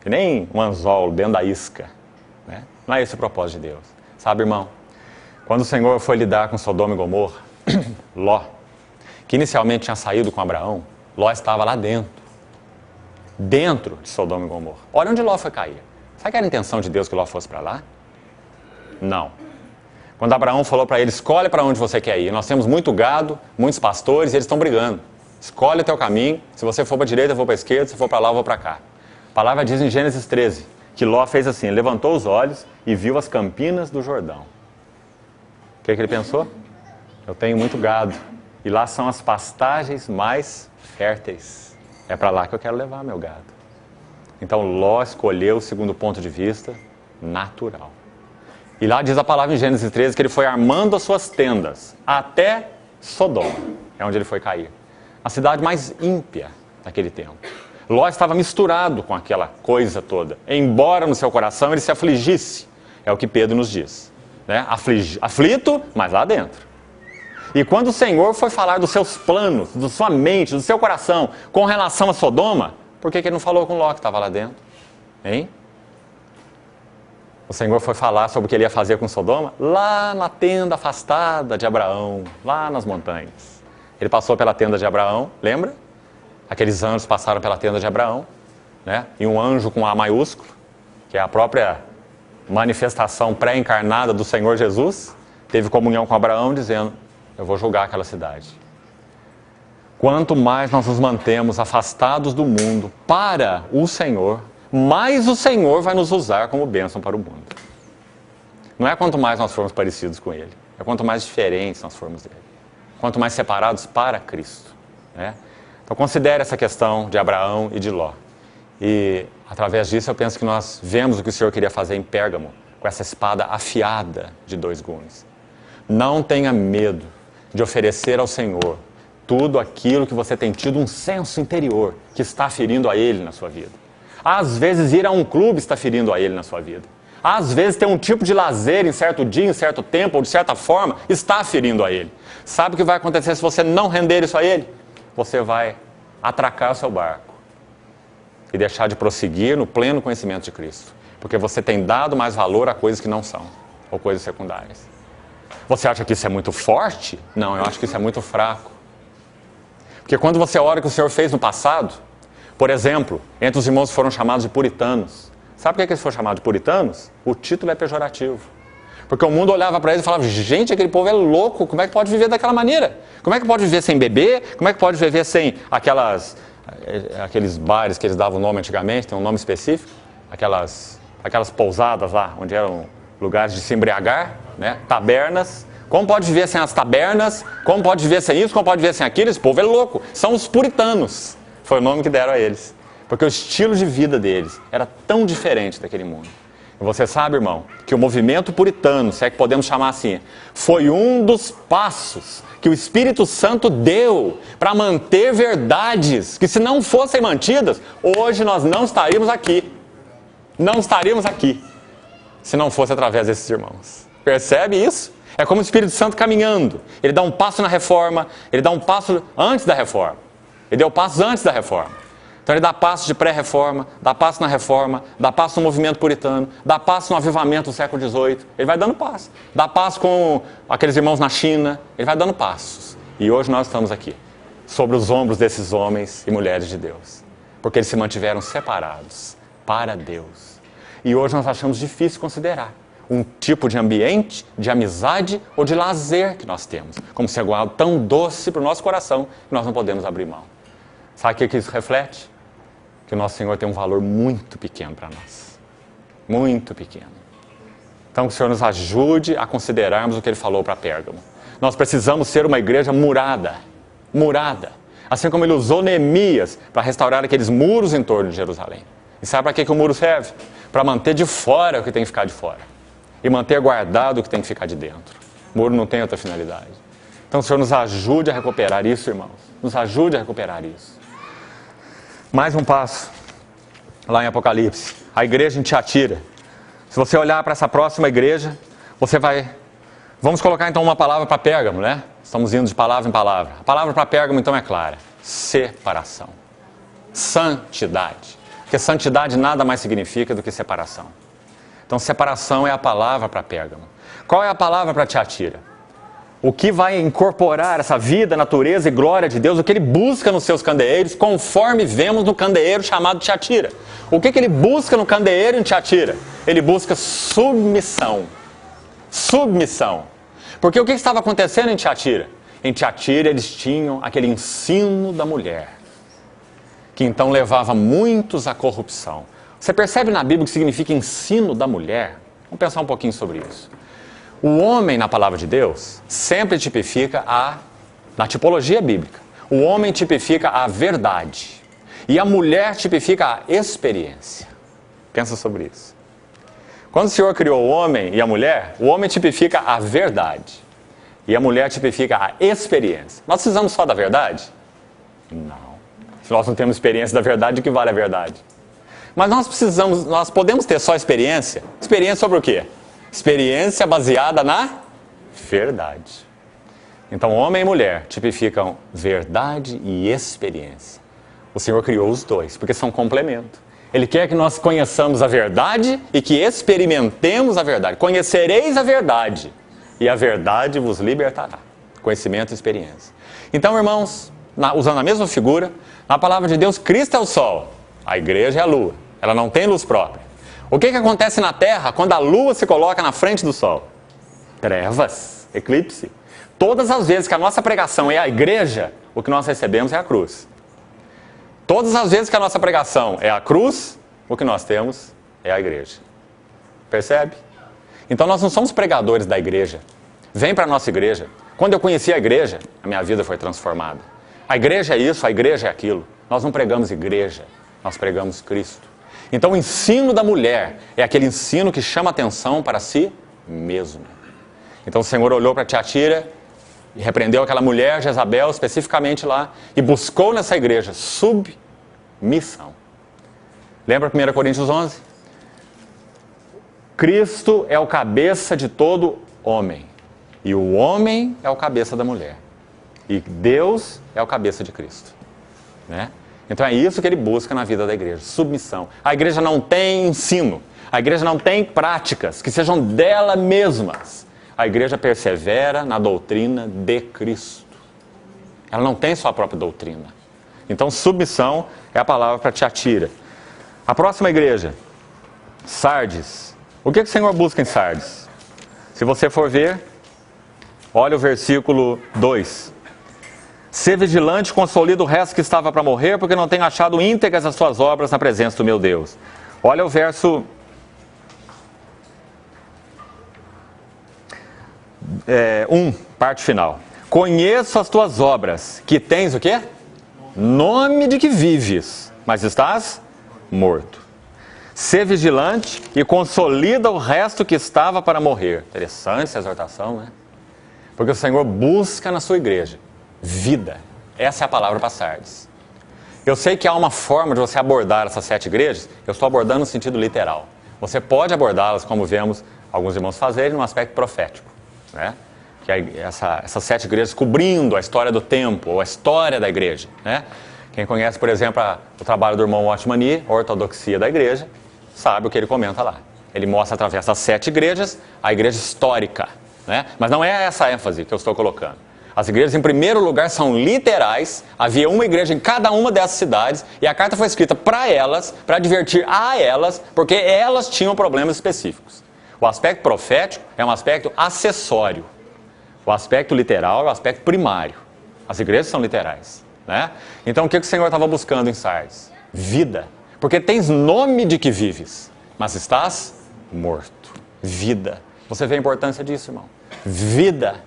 [SPEAKER 2] que nem um anzol dentro da isca, né? Não é esse o propósito de Deus. Sabe, irmão, quando o Senhor foi lidar com Sodoma e Gomorra, Ló, que inicialmente tinha saído com Abraão, Ló estava lá dentro de Sodoma e Gomorra. Olha onde Ló foi cair. Sabe que era a intenção de Deus que Ló fosse para lá? Não. Quando Abraão falou para ele: escolhe para onde você quer ir. Nós temos muito gado, muitos pastores, e eles estão brigando. Escolhe o teu caminho. Se você for para a direita, eu vou para a esquerda. Se for para lá, eu vou para cá. A palavra diz em Gênesis 13 que Ló fez assim: levantou os olhos e viu as campinas do Jordão. O que ele pensou? Eu tenho muito gado. E lá são as pastagens mais férteis. É para lá que eu quero levar meu gado. Então Ló escolheu o segundo ponto de vista, natural. E lá diz a palavra em Gênesis 13 que ele foi armando as suas tendas até Sodoma, é onde ele foi cair. A cidade mais ímpia daquele tempo. Ló estava misturado com aquela coisa toda. Embora no seu coração ele se afligisse, é o que Pedro nos diz, né? Aflito, mas lá dentro. E quando o Senhor foi falar dos seus planos, da sua mente, do seu coração, com relação a Sodoma, por que ele não falou com Ló que estava lá dentro? Hein? O Senhor foi falar sobre o que ele ia fazer com Sodoma lá na tenda afastada de Abraão, lá nas montanhas. Ele passou pela tenda de Abraão, lembra? Aqueles anjos passaram pela tenda de Abraão, né? E um anjo com A maiúsculo, que é a própria manifestação pré-encarnada do Senhor Jesus, teve comunhão com Abraão dizendo: eu vou julgar aquela cidade. Quanto mais nós nos mantemos afastados do mundo para o Senhor, mais o Senhor vai nos usar como bênção para o mundo. Não é quanto mais nós formos parecidos com Ele. é quanto mais diferentes nós formos dele. Quanto mais separados para Cristo, né? Então considere essa questão de Abraão e de Ló. E através disso eu penso que nós vemos o que o Senhor queria fazer em Pérgamo, com essa espada afiada de 2 gumes. Não tenha medo de oferecer ao Senhor tudo aquilo que você tem tido um senso interior que está ferindo a Ele na sua vida. Às vezes ir a um clube está ferindo a Ele na sua vida. Às vezes ter um tipo de lazer em certo dia, em certo tempo ou de certa forma está ferindo a Ele. Sabe o que vai acontecer se você não render isso a Ele? Você vai atracar o seu barco e deixar de prosseguir no pleno conhecimento de Cristo. Porque você tem dado mais valor a coisas que não são, ou coisas secundárias. Você acha que isso é muito forte? Não, eu acho que isso é muito fraco. Porque quando você olha o que o Senhor fez no passado, por exemplo, entre os irmãos que foram chamados de puritanos. Sabe por que eles foram chamados de puritanos? O título é pejorativo. Porque o mundo olhava para eles e falava, gente, aquele povo é louco, como é que pode viver daquela maneira? Como é que pode viver sem beber? Como é que pode viver sem aqueles bares que eles davam nome antigamente, tem um nome específico? Aquelas pousadas lá, onde eram lugares de se embriagar, né? Tabernas. Como pode viver sem as tabernas? Como pode viver sem isso? Como pode viver sem aquilo? Esse povo é louco. São os puritanos. Foi o nome que deram a eles. Porque o estilo de vida deles era tão diferente daquele mundo. E você sabe, irmão, que o movimento puritano, se é que podemos chamar assim, foi um dos passos que o Espírito Santo deu para manter verdades que, se não fossem mantidas, hoje nós não estaríamos aqui. Não estaríamos aqui, se não fosse através desses irmãos. Percebe isso? É como o Espírito Santo caminhando. Ele dá um passo na reforma, ele dá um passo antes da reforma. Ele deu passos antes da reforma. Então ele dá passos de pré-reforma, dá passo na reforma, dá passo no movimento puritano, dá passo no avivamento do século XVIII. Ele vai dando passos. Dá passo com aqueles irmãos na China. Ele vai dando passos. E hoje nós estamos aqui, sobre os ombros desses homens e mulheres de Deus. Porque eles se mantiveram separados para Deus. E hoje nós achamos difícil considerar um tipo de ambiente, de amizade ou de lazer que nós temos. Como se é algo tão doce para o nosso coração que nós não podemos abrir mão. Sabe o que isso reflete? Que o nosso Senhor tem um valor muito pequeno para nós. Muito pequeno. Então que o Senhor nos ajude a considerarmos o que Ele falou para Pérgamo. Nós precisamos ser uma igreja murada. Murada. Assim como Ele usou Neemias para restaurar aqueles muros em torno de Jerusalém. E sabe para que o muro serve? Para manter de fora o que tem que ficar de fora. E manter guardado o que tem que ficar de dentro. O muro não tem outra finalidade. Então o Senhor nos ajude a recuperar isso, irmãos. Nos ajude a recuperar isso. Mais um passo, lá em Apocalipse, a igreja em Tiatira. Se você olhar para essa próxima igreja, você vai... Vamos colocar então uma palavra para Pérgamo, né? Estamos indo de palavra em palavra. A palavra para Pérgamo então é clara. Separação. Santidade. Porque santidade nada mais significa do que separação. Então separação é a palavra para Pérgamo. Qual é a palavra para Tiatira? O que vai incorporar essa vida, natureza e glória de Deus, o que Ele busca nos seus candeeiros, conforme vemos no candeeiro chamado Tiatira. O que Ele busca no candeeiro em Tiatira? Ele busca submissão. Submissão. Porque o que estava acontecendo em Tiatira? Em Tiatira eles tinham aquele ensino da mulher, que então levava muitos à corrupção. Você percebe na Bíblia o que significa ensino da mulher? Vamos pensar um pouquinho sobre isso. O homem, na palavra de Deus, sempre tipifica na tipologia bíblica, o homem tipifica a verdade. E a mulher tipifica a experiência. Pensa sobre isso. Quando o Senhor criou o homem e a mulher, o homem tipifica a verdade. E a mulher tipifica a experiência. Nós precisamos só da verdade? Não. Se nós não temos experiência da verdade, o que vale a verdade? Mas nós podemos ter só experiência. Experiência sobre o quê? Experiência baseada na verdade. Então, homem e mulher tipificam verdade e experiência. O Senhor criou os dois, porque são complemento. Ele quer que nós conheçamos a verdade e que experimentemos a verdade. Conhecereis a verdade, e a verdade vos libertará. Conhecimento e experiência. Então, irmãos, usando a mesma figura, na palavra de Deus, Cristo é o sol, a igreja é a lua. Ela não tem luz própria. O que acontece na Terra quando a lua se coloca na frente do sol? Trevas, eclipse. Todas as vezes que a nossa pregação é a igreja, o que nós recebemos é a cruz. Todas as vezes que a nossa pregação é a cruz, o que nós temos é a igreja. Percebe? Então nós não somos pregadores da igreja. vem para a nossa igreja. Quando eu conheci a igreja, a minha vida foi transformada. A igreja é isso, a igreja é aquilo. Nós não pregamos igreja, nós pregamos Cristo. Então o ensino da mulher é aquele ensino que chama atenção para si mesmo. Então o Senhor olhou para Tiatira e repreendeu aquela mulher, Jezabel, especificamente lá, e buscou nessa igreja submissão. Lembra 1 Coríntios 11? Cristo é o cabeça de todo homem, e o homem é o cabeça da mulher, e Deus é o cabeça de Cristo, né? Então é isso que ele busca na vida da igreja, submissão. A igreja não tem ensino, a igreja não tem práticas que sejam dela mesmas. A igreja persevera na doutrina de Cristo. Ela não tem sua própria doutrina. Então submissão é a palavra para Tiatira. A próxima igreja, Sardes. O que o Senhor busca em Sardes? Se você for ver, olha o versículo 2. Ser vigilante, consolida o resto que estava para morrer, porque não tenho achado íntegras as suas obras na presença do meu Deus. Olha o verso 1, parte final. Conheço as tuas obras, que tens o quê? Nome de que vives, mas estás morto. Ser vigilante e consolida o resto que estava para morrer. Interessante essa exortação, né? Porque o Senhor busca na sua igreja vida. Essa é a palavra para Sardes. Eu sei que há uma forma de você abordar essas 7 igrejas, eu estou abordando no sentido literal. Você pode abordá-las, como vemos alguns irmãos fazerem, no aspecto profético, né? Que é essas 7 igrejas cobrindo a história do tempo, ou a história da igreja, né? Quem conhece, por exemplo, o trabalho do irmão Watchmani, a ortodoxia da igreja, sabe o que ele comenta lá. Ele mostra através das 7 igrejas, a igreja histórica, né? Mas não é essa a ênfase que eu estou colocando. As igrejas, em primeiro lugar, são literais. Havia uma igreja em cada uma dessas cidades, e a carta foi escrita para elas, para advertir a elas, porque elas tinham problemas específicos. O aspecto profético é um aspecto acessório. O aspecto literal é o aspecto primário. As igrejas são literais, né? Então o que o Senhor estava buscando em Sardes? Vida. Porque tens nome de que vives, mas estás morto. Vida. Você vê a importância disso, irmão? Vida.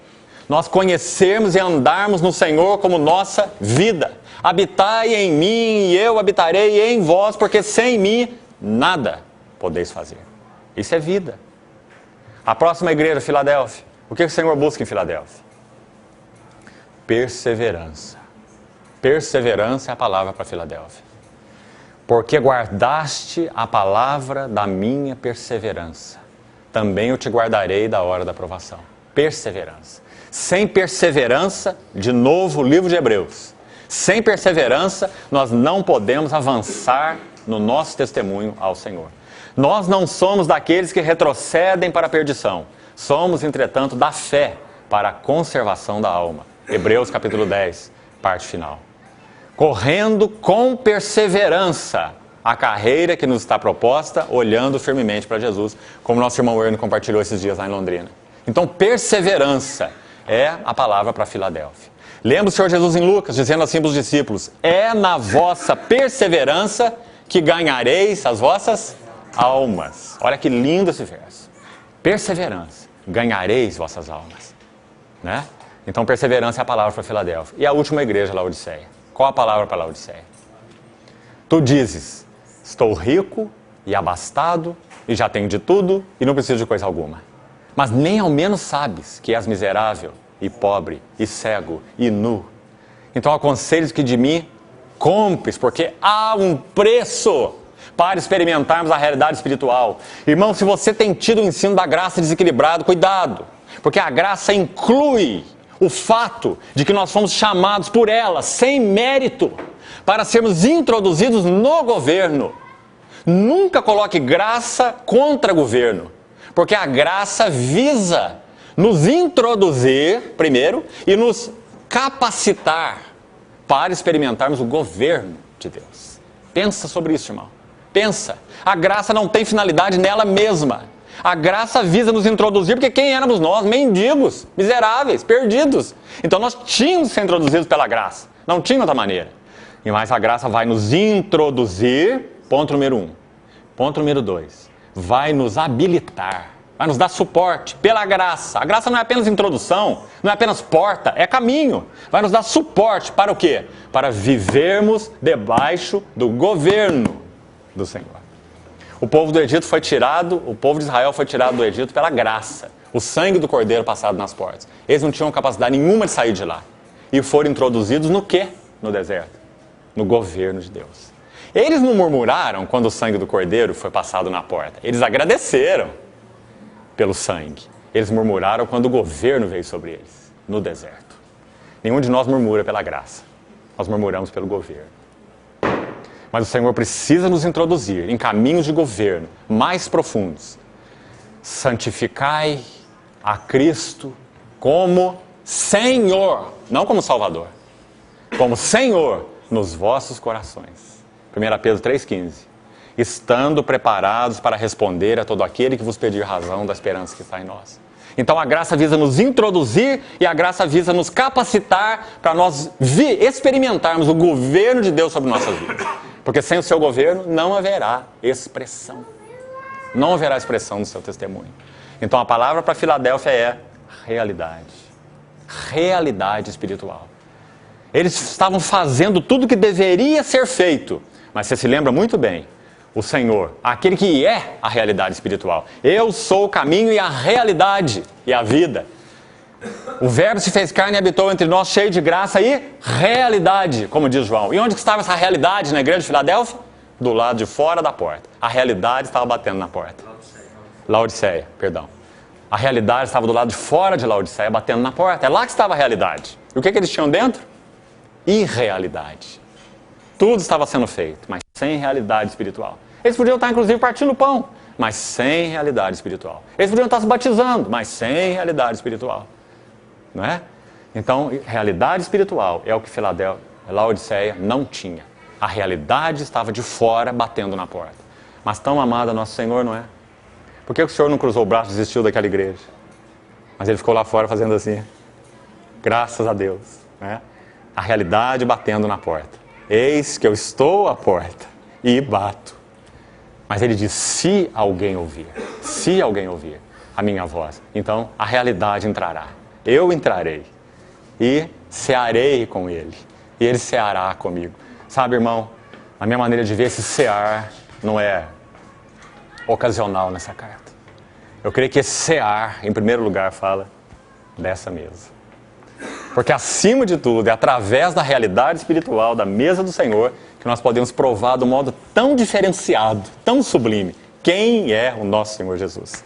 [SPEAKER 2] Nós conhecermos e andarmos no Senhor como nossa vida. Habitai em mim e eu habitarei em vós, porque sem mim nada podeis fazer. Isso é vida. A próxima igreja, Filadélfia. O que o Senhor busca em Filadélfia? Perseverança. Perseverança é a palavra para Filadélfia. Porque guardaste a palavra da minha perseverança, também eu te guardarei da hora da provação. Perseverança. Sem perseverança, de novo o livro de Hebreus, sem perseverança nós não podemos avançar no nosso testemunho ao Senhor. Nós não somos daqueles que retrocedem para a perdição, somos, entretanto, da fé para a conservação da alma. Hebreus capítulo 10, parte final. Correndo com perseverança a carreira que nos está proposta, olhando firmemente para Jesus, como nosso irmão Erno compartilhou esses dias lá em Londrina. Então, perseverança é a palavra para Filadélfia. Lembra o Senhor Jesus em Lucas, dizendo assim para os discípulos: é na vossa perseverança que ganhareis as vossas almas. Olha que lindo esse verso. Perseverança, ganhareis vossas almas, né? Então, perseverança é a palavra para Filadélfia. E a última igreja, Laodiceia. Qual a palavra para Laodiceia? Tu dizes: estou rico e abastado, e já tenho de tudo, e não preciso de coisa alguma. Mas nem ao menos sabes que és miserável, e pobre, e cego, e nu. Então aconselho que de mim compres, porque há um preço para experimentarmos a realidade espiritual. Irmão, se você tem tido o ensino da graça desequilibrado, cuidado, porque a graça inclui o fato de que nós fomos chamados por ela, sem mérito, para sermos introduzidos no governo. Nunca coloque graça contra governo, porque a graça visa nos introduzir, primeiro, e nos capacitar para experimentarmos o governo de Deus. Pensa sobre isso, irmão. Pensa. A graça não tem finalidade nela mesma. A graça visa nos introduzir, porque quem éramos nós? Mendigos, miseráveis, perdidos. Então nós tínhamos que ser introduzidos pela graça. Não tinha outra maneira. E mais a graça vai nos introduzir, ponto número 1. Ponto número 2. Vai nos habilitar vai nos dar suporte pela graça. A graça não é apenas introdução, não é apenas porta, é caminho. Vai nos dar suporte para o quê? Para vivermos debaixo do governo do Senhor. O povo do Egito foi tirado, o povo de Israel foi tirado do Egito pela graça. O sangue do cordeiro passado nas portas. Eles não tinham capacidade nenhuma de sair de lá. E foram introduzidos no quê? No deserto. No governo de Deus. Eles não murmuraram quando o sangue do cordeiro foi passado na porta. Eles agradeceram pelo sangue. Eles murmuraram quando o governo veio sobre eles, no deserto. Nenhum de nós murmura pela graça. Nós murmuramos pelo governo. Mas o Senhor precisa nos introduzir em caminhos de governo mais profundos. Santificai a Cristo como Senhor, não como Salvador, como Senhor nos vossos corações. 1 Pedro 3,15. Estando preparados para responder a todo aquele que vos pedir razão da esperança que está em nós. Então a graça visa nos introduzir e a graça visa nos capacitar para nós experimentarmos o governo de Deus sobre nossas vidas. Porque sem o seu governo não haverá expressão. Não haverá expressão do seu testemunho. Então a palavra para Filadélfia é realidade. Realidade espiritual. Eles estavam fazendo tudo o que deveria ser feito. Mas você se lembra muito bem. O Senhor, aquele que é a realidade espiritual. Eu sou o caminho e a realidade e a vida. O Verbo se fez carne e habitou entre nós, cheio de graça e realidade, como diz João. E onde estava essa realidade na igreja de Filadélfia? Do lado de fora da porta. A realidade estava batendo na porta. Laodiceia, perdão. A realidade estava do lado de fora de Laodiceia, batendo na porta. É lá que estava a realidade. E o que eles tinham dentro? Irrealidade. Tudo estava sendo feito, mas sem realidade espiritual. Eles podiam estar, inclusive, partindo pão, mas sem realidade espiritual. Eles podiam estar se batizando, mas sem realidade espiritual. Não é? Então, realidade espiritual é o que Laodiceia não tinha. A realidade estava de fora, batendo na porta. Mas tão amado nosso Senhor, não é? Por que o Senhor não cruzou o braço e desistiu daquela igreja? Mas ele ficou lá fora fazendo assim. Graças a Deus. Né? A realidade batendo na porta. Eis que eu estou à porta e bato. Mas ele diz, se alguém ouvir a minha voz, então a realidade entrará. Eu entrarei e cearei com ele. E ele ceará comigo. Sabe, irmão, a minha maneira de ver esse cear não é ocasional nessa carta. Eu creio que esse cear, em primeiro lugar, fala dessa mesa. Porque acima de tudo, é através da realidade espiritual, da mesa do Senhor, que nós podemos provar de um modo tão diferenciado, tão sublime, quem é o nosso Senhor Jesus.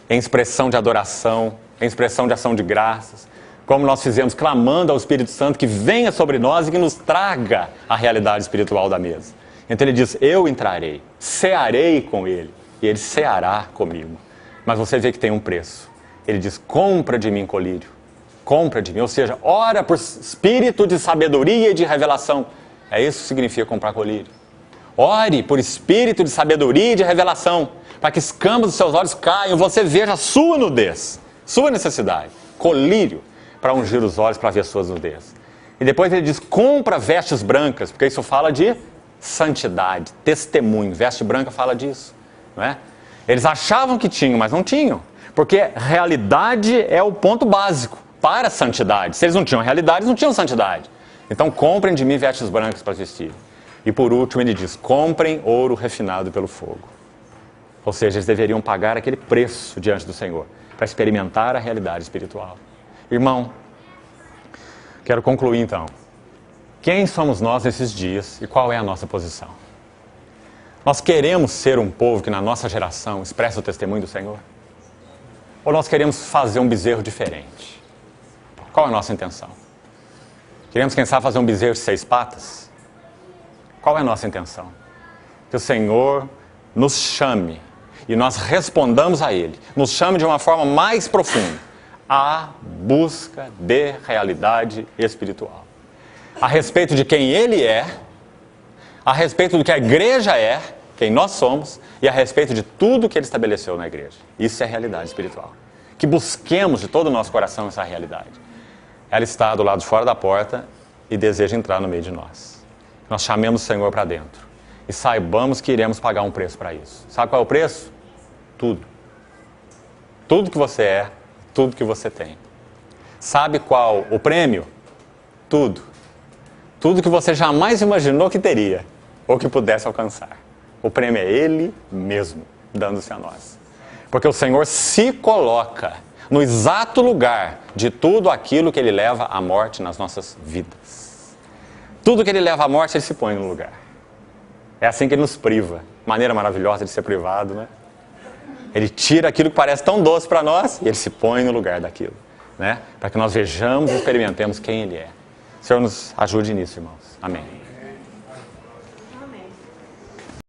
[SPEAKER 2] Em expressão de adoração, em expressão de ação de graças, como nós fizemos, clamando ao Espírito Santo que venha sobre nós e que nos traga a realidade espiritual da mesa. Então ele diz, eu entrarei, cearei com ele, e ele ceará comigo. Mas você vê que tem um preço. Ele diz, compra de mim colírio. Compra de mim, ou seja, ora por espírito de sabedoria e de revelação. É isso que significa comprar colírio. Ore por espírito de sabedoria e de revelação, para que escamas dos seus olhos caiam, você veja a sua nudez, sua necessidade. Colírio, para ungir os olhos, para ver as suas nudez. E depois ele diz, compra vestes brancas, porque isso fala de santidade, testemunho. Veste branca fala disso, não é? Eles achavam que tinham, mas não tinham, porque realidade é o ponto básico para a santidade. Se eles não tinham realidade, eles não tinham santidade. Então comprem de mim vestes brancas para vestir. E por último ele diz, comprem ouro refinado pelo fogo. Ou seja, eles deveriam pagar aquele preço diante do Senhor, para experimentar a realidade espiritual. Irmão, quero concluir então. Quem somos nós nesses dias e qual é a nossa posição? Nós queremos ser um povo que na nossa geração expressa o testemunho do Senhor? Ou nós queremos fazer um bezerro diferente? Qual é a nossa intenção? Queremos, quem sabe, fazer um bezerro de 6 patas? Qual é a nossa intenção? Que o Senhor nos chame e nós respondamos a Ele. Nos chame de uma forma mais profunda. A busca de realidade espiritual. A respeito de quem Ele é, a respeito do que a igreja é, quem nós somos, e a respeito de tudo que Ele estabeleceu na igreja. Isso é realidade espiritual. Que busquemos de todo o nosso coração essa realidade. Ela está do lado de fora da porta e deseja entrar no meio de nós. Nós chamemos o Senhor para dentro. E saibamos que iremos pagar um preço para isso. Sabe qual é o preço? Tudo. tudo que você é, tudo que você tem. Sabe qual o prêmio? Tudo. Tudo que você jamais imaginou que teria ou que pudesse alcançar. O prêmio é Ele mesmo, dando-se a nós. Porque o Senhor se coloca no exato lugar de tudo aquilo que Ele leva à morte nas nossas vidas. Tudo que Ele leva à morte, Ele se põe no lugar. É assim que Ele nos priva. Maneira maravilhosa de ser privado, né? Ele tira aquilo que parece tão doce para nós e Ele se põe no lugar daquilo, né? Para que nós vejamos e experimentemos quem Ele é. O Senhor nos ajude nisso, irmãos. Amém.